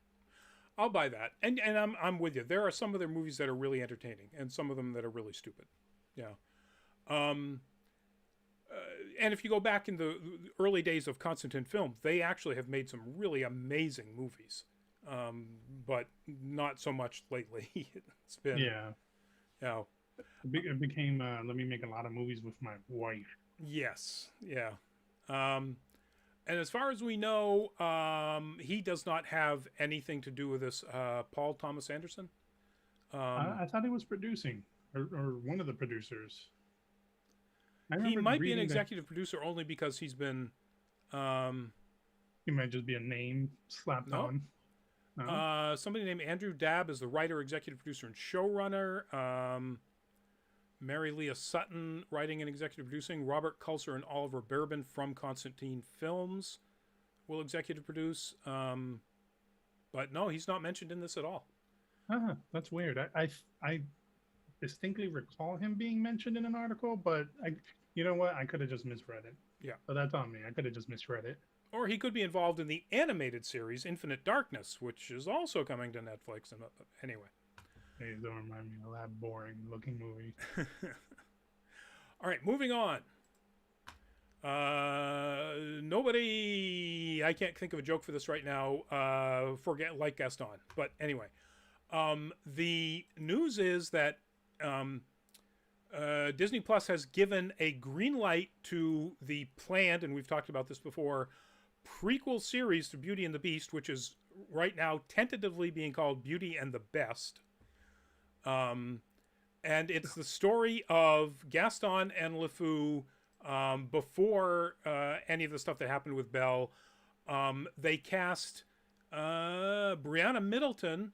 Speaker 1: I'll buy that. And I'm with you. There are some of their movies that are really entertaining and some of them that are really stupid. Yeah. And if you go back in the early days of Constantin Film, they actually have made some really amazing movies. But not so much lately. It's been, you know,
Speaker 2: it became let me make a lot of movies with my wife.
Speaker 1: Yes. Yeah. And as far as we know, he does not have anything to do with this. Paul Thomas Anderson.
Speaker 2: I thought he was producing or one of the producers.
Speaker 1: He might be an executive producer only because he's been.
Speaker 2: He might just be a name slapped on. No?
Speaker 1: Somebody named Andrew Dabb is the writer, executive producer, and showrunner. Mary Leah Sutton, writing and executive producing. Robert Kulser and Oliver Berbin from Constantine Films will executive produce. But no, he's not mentioned in this at all.
Speaker 2: That's weird. I distinctly recall him being mentioned in an article, but you know what? I could have just misread it.
Speaker 1: Yeah.
Speaker 2: So that's on me. I could have just misread it.
Speaker 1: Or he could be involved in the animated series Infinite Darkness, which is also coming to Netflix. And anyway.
Speaker 2: Hey, don't remind me of that boring-looking movie.
Speaker 1: All right, moving on. Nobody... I can't think of a joke for this right now. Like Gaston. But anyway. The news is that Disney Plus has given a green light to the planned, and we've talked about this before, prequel series to Beauty and the Beast, which is right now tentatively being called Beauty and the Best. And it's the story of Gaston and LeFou before any of the stuff that happened with Belle. They cast Brianna Middleton,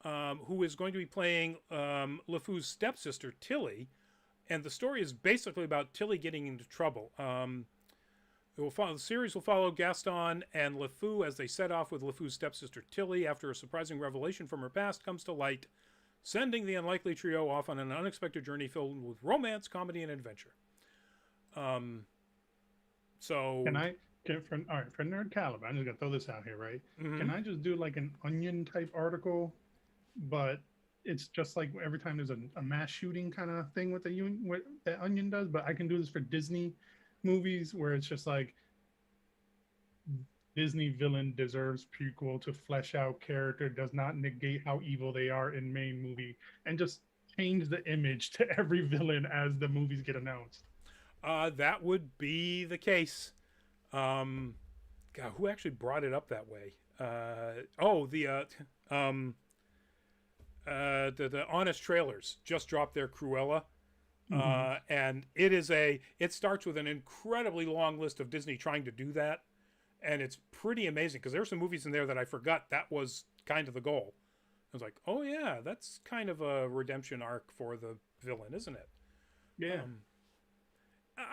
Speaker 1: who is going to be playing LeFou's stepsister, Tilly. And the story is basically about Tilly getting into trouble. The series will follow Gaston and LeFou as they set off with LeFou's stepsister, Tilly, after a surprising revelation from her past comes to light, sending the unlikely trio off on an unexpected journey filled with romance, comedy, and adventure. So
Speaker 2: All right, for Nerd Caliber, I'm just gonna throw this out here, right?
Speaker 1: Hmm.
Speaker 2: Can I just do like an onion type article, but it's just like every time there's a mass shooting kind of thing with what that onion does, but I can do this for Disney movies where it's just like Disney villain deserves prequel to flesh out character, does not negate how evil they are in main movie, and just change the image to every villain as the movies get announced.
Speaker 1: That would be the case. Um, God, who actually brought it up that way? Um, the Honest Trailers just dropped their Cruella,
Speaker 2: Hmm.
Speaker 1: and it starts with an incredibly long list of Disney trying to do that, and it's pretty amazing because there's some movies in there that I forgot that was kind of the goal. I was like, oh yeah, that's kind of a redemption arc for the villain, isn't it?
Speaker 2: Yeah,
Speaker 1: Um,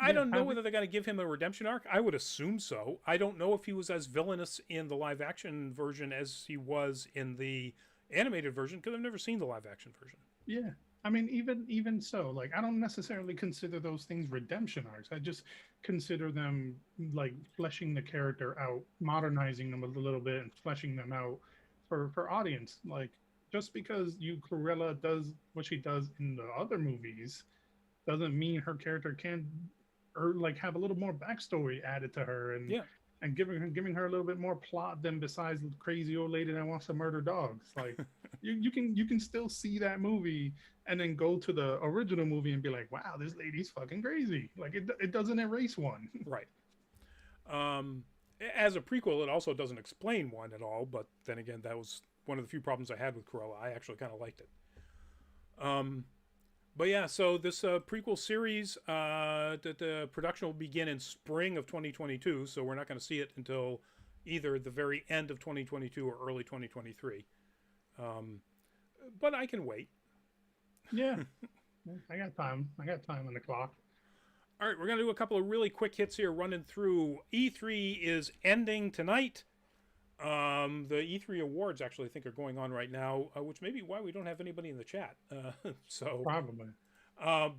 Speaker 1: I
Speaker 2: yeah.
Speaker 1: don't know whether they're going to give him a redemption arc. I would assume so. I don't know if he was as villainous in the live action version as he was in the animated version because I've never seen the live action version.
Speaker 2: Yeah. I mean, even so, like I don't necessarily consider those things redemption arcs. I just consider them like fleshing the character out, modernizing them a little bit and fleshing them out for audience. Like just because you Cruella does what she does in the other movies doesn't mean her character can or like have a little more backstory added to her
Speaker 1: Yeah.
Speaker 2: and giving her a little bit more plot than besides the crazy old lady that wants to murder dogs. Like you can still see that movie and then go to the original movie and be like, wow, this lady's fucking crazy. Like it doesn't erase one.
Speaker 1: Right. Um, as a prequel, it also doesn't explain one at all. But then again, that was one of the few problems I had with Cruella. I actually kind of liked it. Um, but yeah, so this prequel series, the production will begin in spring of 2022. So we're not going to see it until either the very end of 2022 or early 2023. Um, but I can wait.
Speaker 2: Yeah, I got time. I got time on the clock.
Speaker 1: All right, we're going to do a couple of really quick hits here running through. E3 is ending tonight. The E3 awards actually I think are going on right now, which may be why we don't have anybody in the chat. So,
Speaker 2: Probably.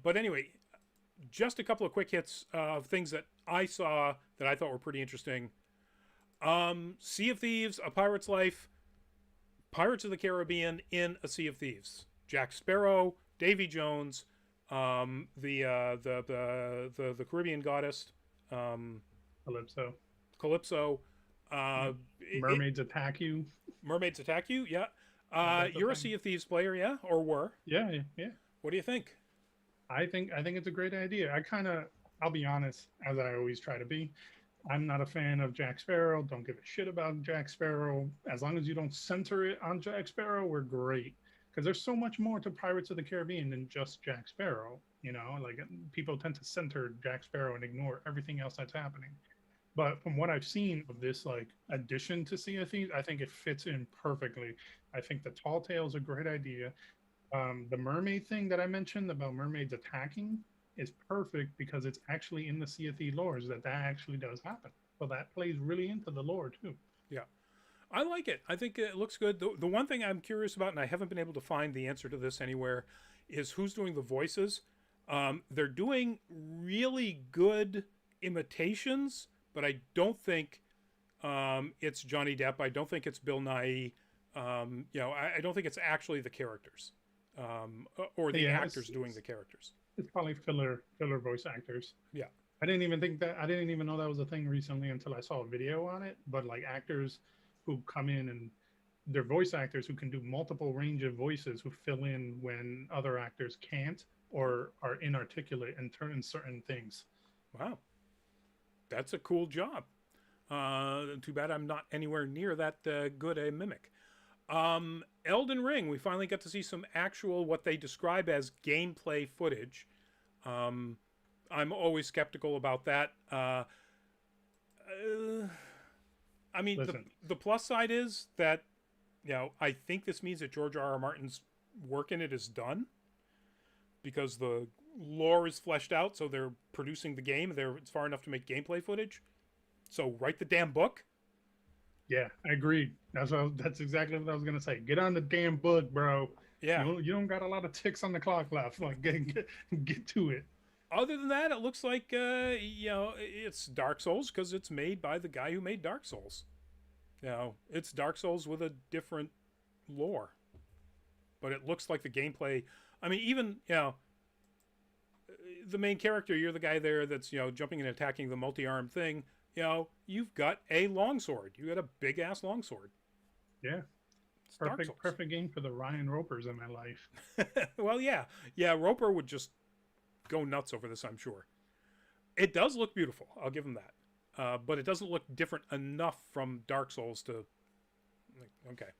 Speaker 1: but anyway, just a couple of quick hits of things that I saw that I thought were pretty interesting. Sea of Thieves, A Pirate's Life, Pirates of the Caribbean in a Sea of Thieves. Jack Sparrow, Davy Jones, the Caribbean goddess, um,
Speaker 2: Calypso.
Speaker 1: Calypso.
Speaker 2: Yeah.
Speaker 1: It,
Speaker 2: Mermaids attack you.
Speaker 1: mermaids attack you. Yeah.
Speaker 2: That's a
Speaker 1: You're a
Speaker 2: thing.
Speaker 1: Sea of Thieves player, yeah, or were?
Speaker 2: Yeah, yeah, yeah.
Speaker 1: What do you think?
Speaker 2: I think it's a great idea. I'll be honest, as I always try to be. I'm not a fan of Jack Sparrow. Don't give a shit about Jack Sparrow. As long as you don't center it on Jack Sparrow, we're great. Because there's so much more to Pirates of the Caribbean than just Jack Sparrow. Like people tend to center Jack Sparrow and ignore everything else that's happening. But from what I've seen of this like addition to Sea of Thieves, I think it fits in perfectly. I think the tall tale is a great idea. The mermaid thing that I mentioned about mermaids attacking is perfect because it's actually in the Sea of Thieves lore that actually does happen. So that plays really into the lore too.
Speaker 1: Yeah. I like it. I think it looks good. The one thing I'm curious about, and I haven't been able to find the answer to this anywhere, is who's doing the voices. They're doing really good imitations, but I don't think it's Johnny Depp. I don't think it's Bill Nighy. I don't think it's actually the characters or the
Speaker 2: Yeah,
Speaker 1: actors doing the characters.
Speaker 2: it's probably filler voice actors.
Speaker 1: Yeah.
Speaker 2: I didn't even know that was a thing recently until I saw a video on it. But like actors who come in and they're voice actors who can do multiple range of voices who fill in when other actors can't or are inarticulate and turn in certain things.
Speaker 1: Wow. That's a cool job. Too bad I'm not anywhere near that good a mimic. Elden Ring, we finally got to see some actual what they describe as gameplay footage. I'm always skeptical about that. I mean,
Speaker 2: Listen,
Speaker 1: the plus side is that I think this means that George R. R. Martin's work in it is done because the lore is fleshed out, so they're producing the game. It's far enough to make gameplay footage. So write the damn book.
Speaker 2: yeah, I agree. That's exactly what I was gonna say. Get on the damn book, bro.
Speaker 1: Yeah.
Speaker 2: You don't got a lot of ticks on the clock left. Like get to it.
Speaker 1: Other than that, it looks like it's Dark Souls because it's made by the guy who made Dark Souls. It's Dark Souls with a different lore, but it looks like the gameplay. I mean, even the main character, you're the guy there that's jumping and attacking the multi-arm thing. You've got a longsword. You got a big ass longsword.
Speaker 2: Yeah. Perfect game for the Ryan Ropers in my life.
Speaker 1: Well, yeah. Roper would just go nuts over this, I'm sure. It does look beautiful. I'll give him that. But it doesn't look different enough from Dark Souls to, okay.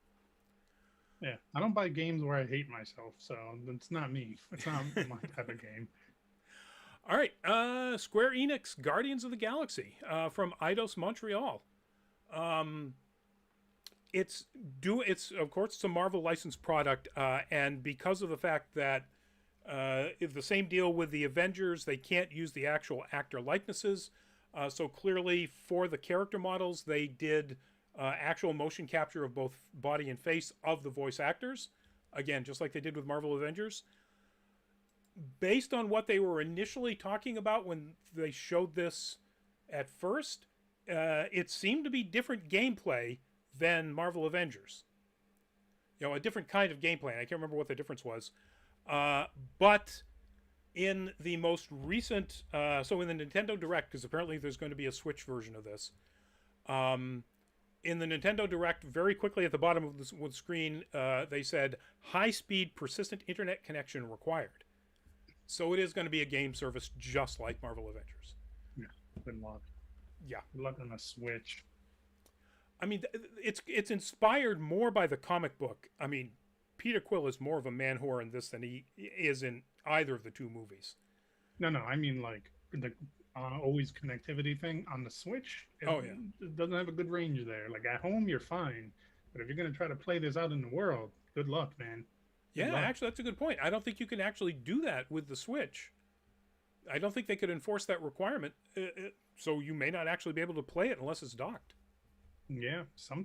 Speaker 2: Yeah, I don't buy games where I hate myself, so it's not me. It's not my type of game.
Speaker 1: All right, Square Enix, Guardians of the Galaxy, from Eidos Montreal. It's of course it's a Marvel licensed product, and because of the fact that it's the same deal with the Avengers, they can't use the actual actor likenesses. So clearly, for the character models, they did actual motion capture of both body and face of the voice actors. Again, just like they did with Marvel Avengers. Based on what they were initially talking about when they showed this at first, it seemed to be different gameplay than Marvel Avengers. A different kind of gameplay. I can't remember what the difference was. But in the most recent, so in the Nintendo Direct, because apparently there's going to be a Switch version of this, in the Nintendo Direct, very quickly at the bottom of the screen, they said, high-speed persistent internet connection required. So it is going to be a game service just like Marvel Avengers.
Speaker 2: Yeah, good luck.
Speaker 1: Yeah.
Speaker 2: Good luck on the Switch.
Speaker 1: I mean, it's inspired more by the comic book. I mean, Peter Quill is more of a man whore in this than he is in either of the two movies.
Speaker 2: No, I mean like the always connectivity thing on the Switch. It doesn't have a good range there. Like at home, you're fine, but if you're gonna try to play this out in the world, good luck, man.
Speaker 1: Yeah, actually, that's a good point. I don't think you can actually do that with the Switch. I don't think they could enforce that requirement, so you may not actually be able to play it unless it's docked.
Speaker 2: Yeah,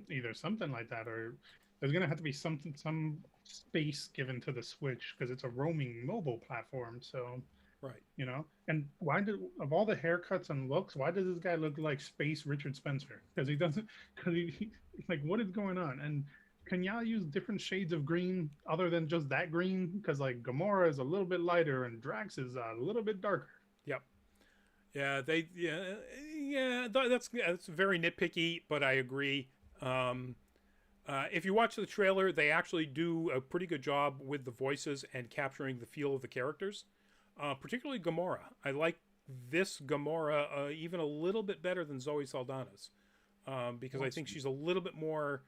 Speaker 2: either something like that, or there's gonna have to be some space given to the Switch because it's a roaming mobile platform. So,
Speaker 1: right,
Speaker 2: And why of all the haircuts and looks, why does this guy look like Space Richard Spencer? Because he doesn't. Because he like, what is going on? And can y'all use different shades of green other than just that green? Because like Gamora is a little bit lighter and Drax is a little bit darker.
Speaker 1: Yep. Yeah, that's very nitpicky, but I agree. If you watch the trailer, they actually do a pretty good job with the voices and capturing the feel of the characters, particularly Gamora. I like this Gamora even a little bit better than Zoe Saldana's, because I think she's a little bit more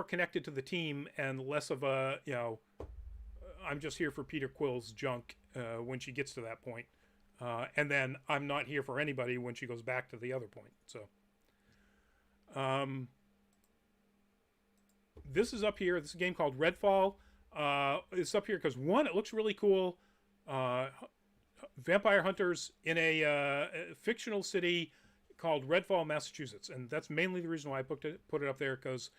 Speaker 1: connected to the team and less of a I'm just here for Peter Quill's junk when she gets to that point. And then I'm not here for anybody when she goes back to the other point. So, this is up here. This is a game called Redfall. It's up here because, one, it looks really cool. Vampire hunters in a fictional city called Redfall, Massachusetts. And that's mainly the reason why I put it up there, because,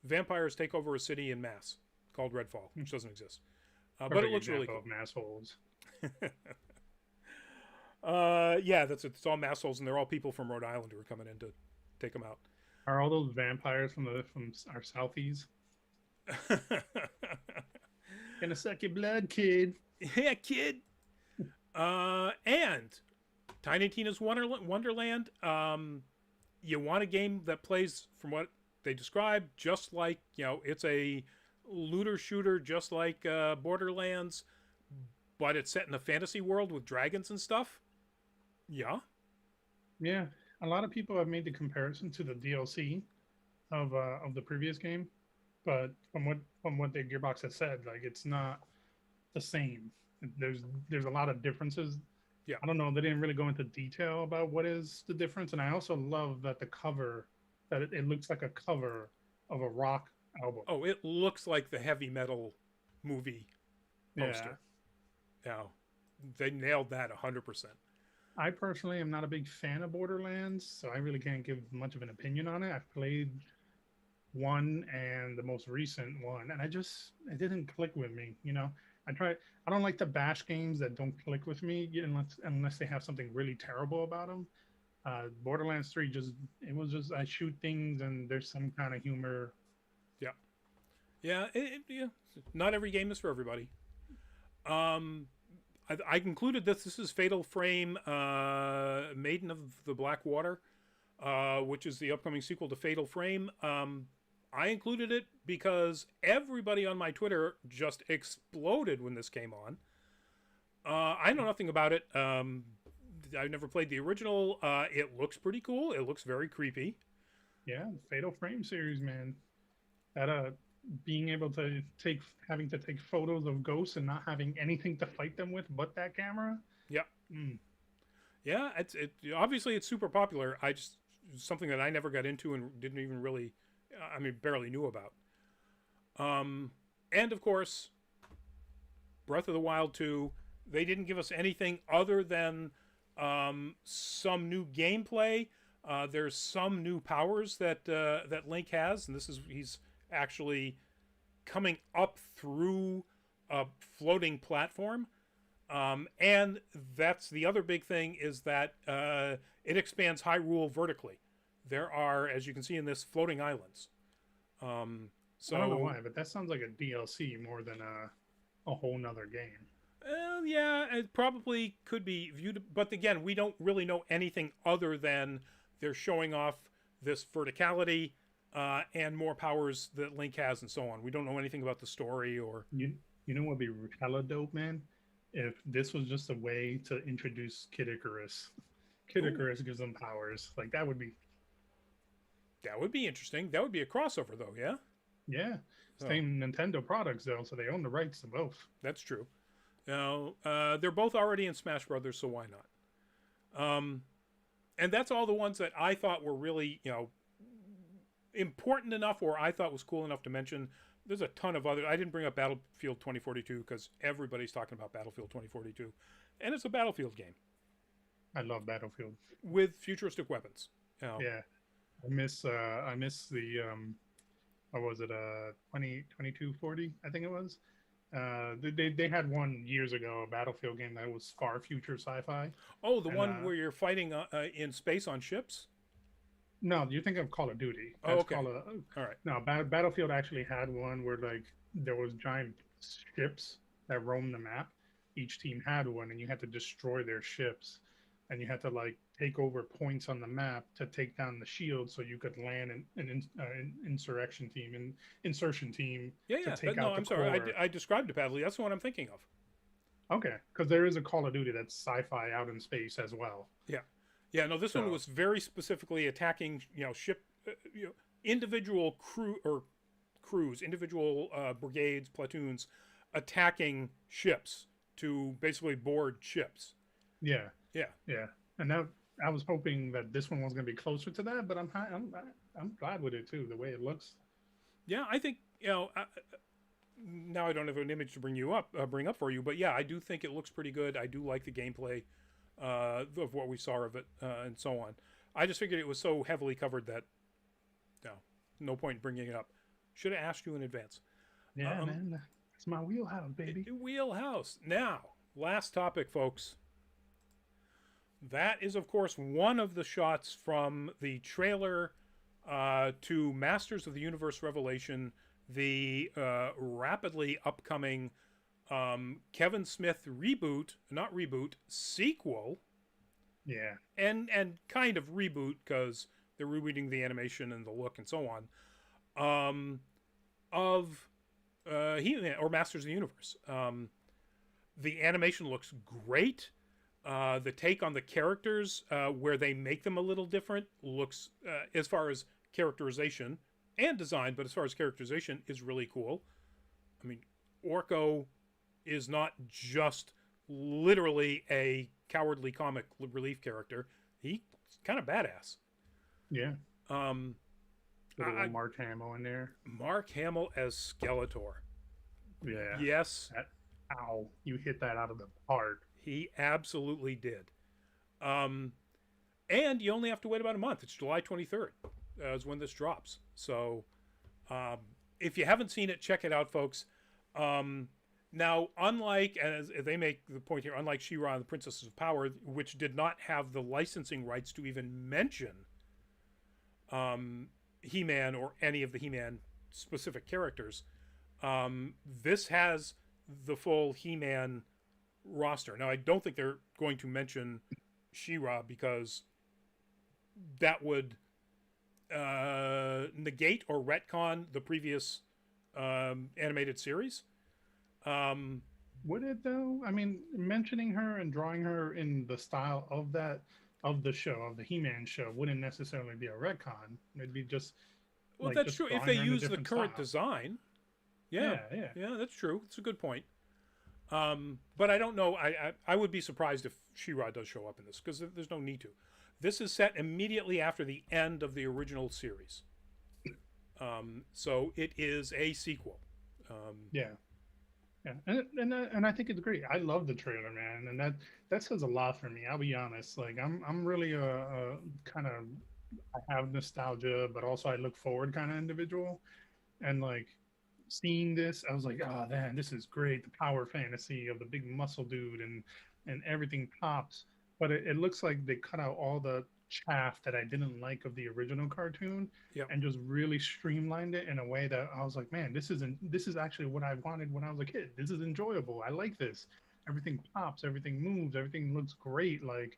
Speaker 1: vampires take over a city in mass called Redfall, which doesn't exist. But it looks really cool.
Speaker 2: Massholes.
Speaker 1: It's all massholes, and they're all people from Rhode Island who are coming in to take them out.
Speaker 2: Are all those vampires from our Southies? Gonna suck your blood, kid.
Speaker 1: Yeah, kid. And Tiny Tina's Wonderland. You want a game that plays, from what they describe, just like it's a looter shooter, just like Borderlands, but it's set in a fantasy world with dragons and stuff. Yeah. A lot of people have made the comparison to the DLC of the previous game, but from what the Gearbox has said, like, it's not the same. There's a lot of differences. Yeah.
Speaker 2: I don't know. They didn't really go into detail about what is the difference, and I also love that the cover, that it looks like a cover of a rock album.
Speaker 1: Oh, it looks like the heavy metal movie poster. Yeah. They nailed that 100%.
Speaker 2: I personally am not a big fan of Borderlands, so I really can't give much of an opinion on it. I've played one and the most recent one, and it didn't click with me. I don't like to bash games that don't click with me unless they have something really terrible about them. Borderlands 3 it was just I shoot things and there's some kind of humor.
Speaker 1: Yeah. Yeah. Yeah. Not every game is for everybody. Um, I concluded this. This is Fatal Frame, Maiden of the Black Water, which is the upcoming sequel to Fatal Frame. I included it because everybody on my Twitter just exploded when this came on. I know nothing about it. I've never played the original. It looks pretty cool. It looks very creepy.
Speaker 2: Yeah, Fatal Frame series, man. That being able to having to take photos of ghosts and not having anything to fight them with but that camera.
Speaker 1: Yeah.
Speaker 2: Mm.
Speaker 1: Yeah, obviously it's super popular. Something that I never got into and didn't even really, barely knew about. And of course, Breath of the Wild 2, they didn't give us anything other than some new gameplay. There's some new powers that Link has, and he's actually coming up through a floating platform. And that's the other big thing, is that it expands Hyrule vertically. There are, as you can see in this, floating islands. So
Speaker 2: I don't know why, but that sounds like a DLC more than a whole nother game.
Speaker 1: Yeah, it probably could be viewed, but again, we don't really know anything other than they're showing off this verticality and more powers that Link has and so on. We don't know anything about the story or...
Speaker 2: You know what would be hella dope, man? If this was just a way to introduce Kid Icarus. Kid Icarus gives them powers. Like, that would be...
Speaker 1: That would be interesting. That would be a crossover, though, yeah?
Speaker 2: Yeah. Same Nintendo products, though, so they own the rights to both.
Speaker 1: That's true. Now, they're both already in Smash Brothers, so why not? And that's all the ones that I thought were really, important enough, or I thought was cool enough to mention. There's a ton of other. I didn't bring up Battlefield 2042 because everybody's talking about Battlefield 2042, and it's a Battlefield game.
Speaker 2: I love Battlefield
Speaker 1: with futuristic weapons.
Speaker 2: Yeah, I miss the what was it? 2240, I think it was. They had one years ago, a Battlefield game that was far future sci-fi.
Speaker 1: Oh, the one where you're fighting in space on ships?
Speaker 2: No, you think of Call of Duty.
Speaker 1: That's okay.
Speaker 2: All
Speaker 1: right.
Speaker 2: No, Battlefield actually had one where like there was giant ships that roamed the map. Each team had one, and you had to destroy their ships, and you had to like take over points on the map to take down the shield, so you could land an insurrection team, an insertion team.
Speaker 1: Yeah.
Speaker 2: To take
Speaker 1: no,
Speaker 2: out
Speaker 1: I'm
Speaker 2: the
Speaker 1: sorry.
Speaker 2: core.
Speaker 1: I described it badly. That's the one I'm thinking of.
Speaker 2: Okay, because there is a Call of Duty that's sci-fi out in space as well.
Speaker 1: Yeah. Yeah, no, this one was very specifically attacking, ship, individual crews, individual brigades, platoons, attacking ships to basically board ships.
Speaker 2: Yeah.
Speaker 1: Yeah.
Speaker 2: Yeah. And now I was hoping that this one was going to be closer to that, but I'm glad with it too, the way it looks.
Speaker 1: Yeah, I think now I don't have an image to bring up for you, but yeah, I do think it looks pretty good. I do like the gameplay. Of what we saw of it and so on. I just figured it was so heavily covered that no point in bringing it up. Should have asked you in advance.
Speaker 2: Yeah, man. It's my wheelhouse, baby.
Speaker 1: Wheelhouse. Now, last topic, folks. That is, of course, one of the shots from the trailer to Masters of the Universe Revelation, the rapidly upcoming Kevin Smith sequel.
Speaker 2: Yeah.
Speaker 1: And kind of reboot because they're rebooting the animation and the look and so on. Of He-Man or Masters of the Universe. The animation looks great. The take on the characters, where they make them a little different, looks as far as characterization and design, but as far as characterization is really cool. I mean, Orko is not just literally a cowardly comic relief character. He's kind of badass.
Speaker 2: Yeah. Mark Hamill in there.
Speaker 1: Mark Hamill as Skeletor.
Speaker 2: Yeah.
Speaker 1: Yes.
Speaker 2: Ow. You hit that out of the park.
Speaker 1: He absolutely did. And you only have to wait about a month. It's July 23rd is when this drops. So if you haven't seen it, check it out, folks. Now, unlike, as they make the point here, unlike She-Ra and the Princesses of Power, which did not have the licensing rights to even mention He-Man or any of the He-Man specific characters, this has the full He-Man roster. Now, I don't think they're going to mention She-Ra because that would negate or retcon the previous animated series.
Speaker 2: Would it though? I mean, mentioning her and drawing her in the style of the show, of the He-Man show, wouldn't necessarily be a retcon. It'd be just
Speaker 1: Well,
Speaker 2: like
Speaker 1: that's
Speaker 2: just
Speaker 1: true. If
Speaker 2: drawing
Speaker 1: they
Speaker 2: her in a
Speaker 1: use the
Speaker 2: different
Speaker 1: current
Speaker 2: style.
Speaker 1: design, yeah,
Speaker 2: Yeah.
Speaker 1: that's true. It's a good point. But I don't know. I would be surprised if She-Ra does show up in this because there's no need to. This is set immediately after the end of the original series, so it is a sequel.
Speaker 2: Yeah. Yeah, and I think it's great. I love the trailer, man, and that says a lot for me. I'll be honest. Like I'm really a kind of, I have nostalgia, but also I look forward kind of individual, and like seeing this, I was like, oh man, this is great. The power fantasy of the big muscle dude and everything pops, but it looks like they cut out all the chaff that I didn't like of the original cartoon
Speaker 1: Yep.
Speaker 2: and just really streamlined it in a way that I was like, man, this is actually what I wanted when I was a kid. This is enjoyable. I like this. Everything pops, everything moves, everything looks great. Like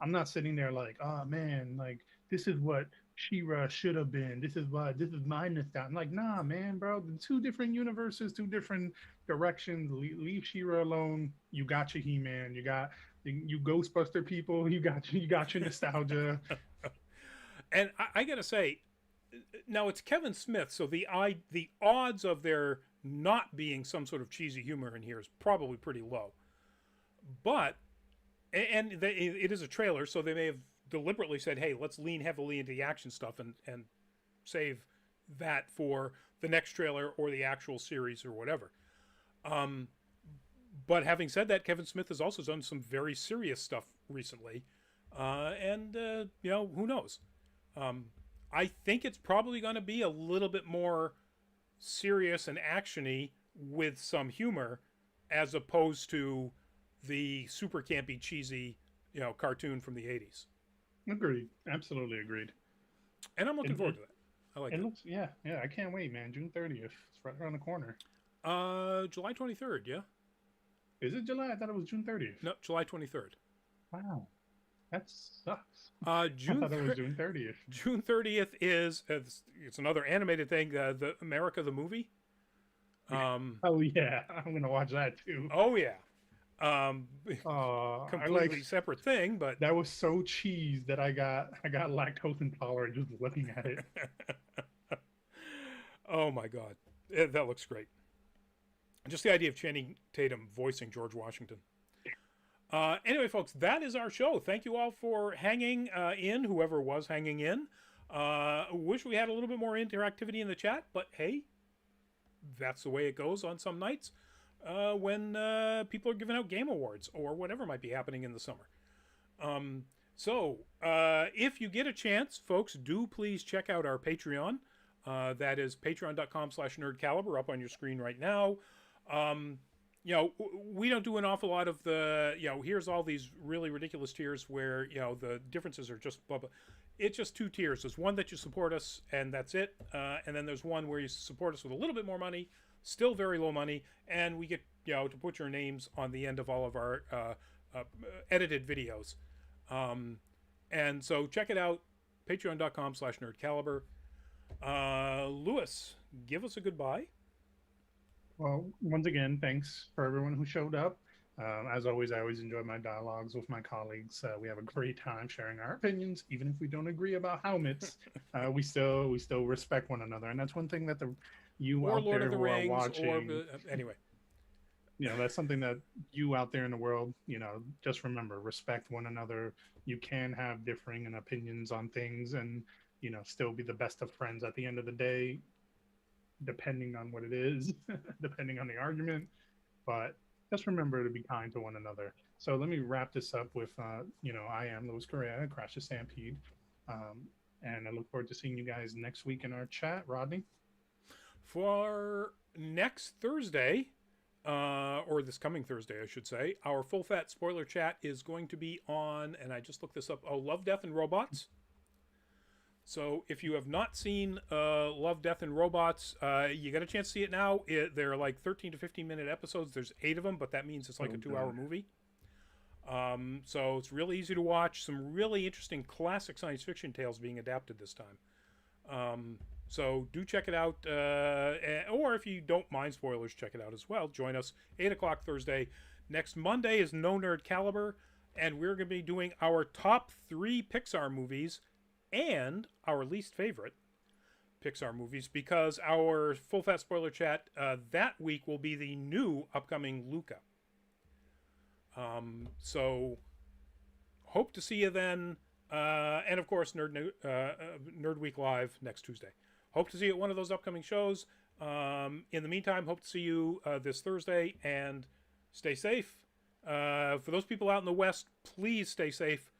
Speaker 2: I'm not sitting there like, oh man, like this is what She-Ra should have been. This is my nostalgia. I'm like, nah, man, bro. Two different universes, two different directions. Leave She-Ra alone. You got your He-Man. You Ghostbuster people. You got your nostalgia.
Speaker 1: And I gotta say, now it's Kevin Smith, so the odds of there not being some sort of cheesy humor in here is probably pretty low. But it is a trailer, so they may have deliberately said, "Hey, let's lean heavily into the action stuff and save that for the next trailer or the actual series or whatever." But having said that, Kevin Smith has also done some very serious stuff recently, and who knows? I think it's probably going to be a little bit more serious and actiony with some humor, as opposed to the super campy, cheesy, cartoon from the '80s.
Speaker 2: Agreed. Absolutely agreed.
Speaker 1: And I'm looking forward to that. I like it.
Speaker 2: It looks, yeah. I can't wait, man. June 30th. It's right around the corner.
Speaker 1: July 23rd, yeah?
Speaker 2: Is it July? I thought it was June 30th.
Speaker 1: No, July 23rd.
Speaker 2: Wow. That sucks.
Speaker 1: June
Speaker 2: I thought it was June 30th.
Speaker 1: June 30th is it's another animated thing. The America the movie.
Speaker 2: Oh yeah, I'm gonna watch that too.
Speaker 1: Oh yeah.
Speaker 2: I
Speaker 1: Completely separate thing, but
Speaker 2: that was so cheese that I got lactose intolerant just looking at it.
Speaker 1: Oh my god, that looks greit. Just the idea of Channing Tatum voicing George Washington. Anyway, folks, that is our show. Thank you all for hanging in, whoever was hanging in. Wish we had a little bit more interactivity in the chat, but hey, that's the way it goes on some nights when people are giving out game awards or whatever might be happening in the summer. So if you get a chance, folks, do please check out our Patreon. That is patreon.com/nerdcaliber, up on your screen right now. We don't do an awful lot of the, here's all these really ridiculous tiers where, the differences are just blah, blah. It's just two tiers. There's one that you support us, and that's it. And then there's one where you support us with a little bit more money, still very low money, and we get, to put your names on the end of all of our edited videos. And so check it out, patreon.com/nerdcaliber. Lewis, give us a goodbye.
Speaker 2: Well, once again, thanks for everyone who showed up. As always, I always enjoy my dialogues with my colleagues. We have a great time sharing our opinions, even if we don't agree about helmets. We still respect one another, and that's one thing that you
Speaker 1: or
Speaker 2: out
Speaker 1: Lord
Speaker 2: there
Speaker 1: of the
Speaker 2: who
Speaker 1: Rings,
Speaker 2: are watching.
Speaker 1: or anyway,
Speaker 2: that's something that you out there in the world, just remember: respect one another. You can have differing opinions on things, and still be the best of friends at the end of the day, depending on what it is, depending on the argument. But just remember to be kind to one another. So let me wrap this up with, I am Louis Correa, Crash the Stampede. And I look forward to seeing you guys next week in our chat. Rodney?
Speaker 1: For next Thursday, or this coming Thursday, I should say, our full fat spoiler chat is going to be on, and I just looked this up. Oh, Love, Death, and Robots. So if you have not seen Love, Death, and Robots, you got a chance to see it now. They're like 13 to 15-minute episodes. There's 8 of them, but that means it's like a 2-hour movie. So it's really easy to watch. Some really interesting classic science fiction tales being adapted this time. So do check it out. Or if you don't mind spoilers, check it out as well. Join us 8 o'clock Thursday. Next Monday is No Nerd Caliber, and we're going to be doing our top 3 Pixar movies and our least favorite Pixar movies, because our full fat spoiler chat that week will be the new upcoming Luca. So hope to see you then. And of course, Nerd Week Live next Tuesday. Hope to see you at one of those upcoming shows. In the meantime, hope to see you this Thursday, and stay safe. For those people out in the West, please stay safe.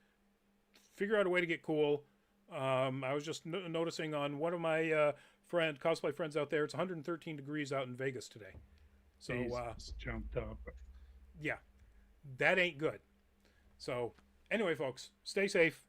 Speaker 1: Figure out a way to get cool. I was just noticing on one of my cosplay friends out there, it's 113 degrees out in Vegas today. So
Speaker 2: jumped up.
Speaker 1: Yeah, that ain't good. So anyway, folks, stay safe.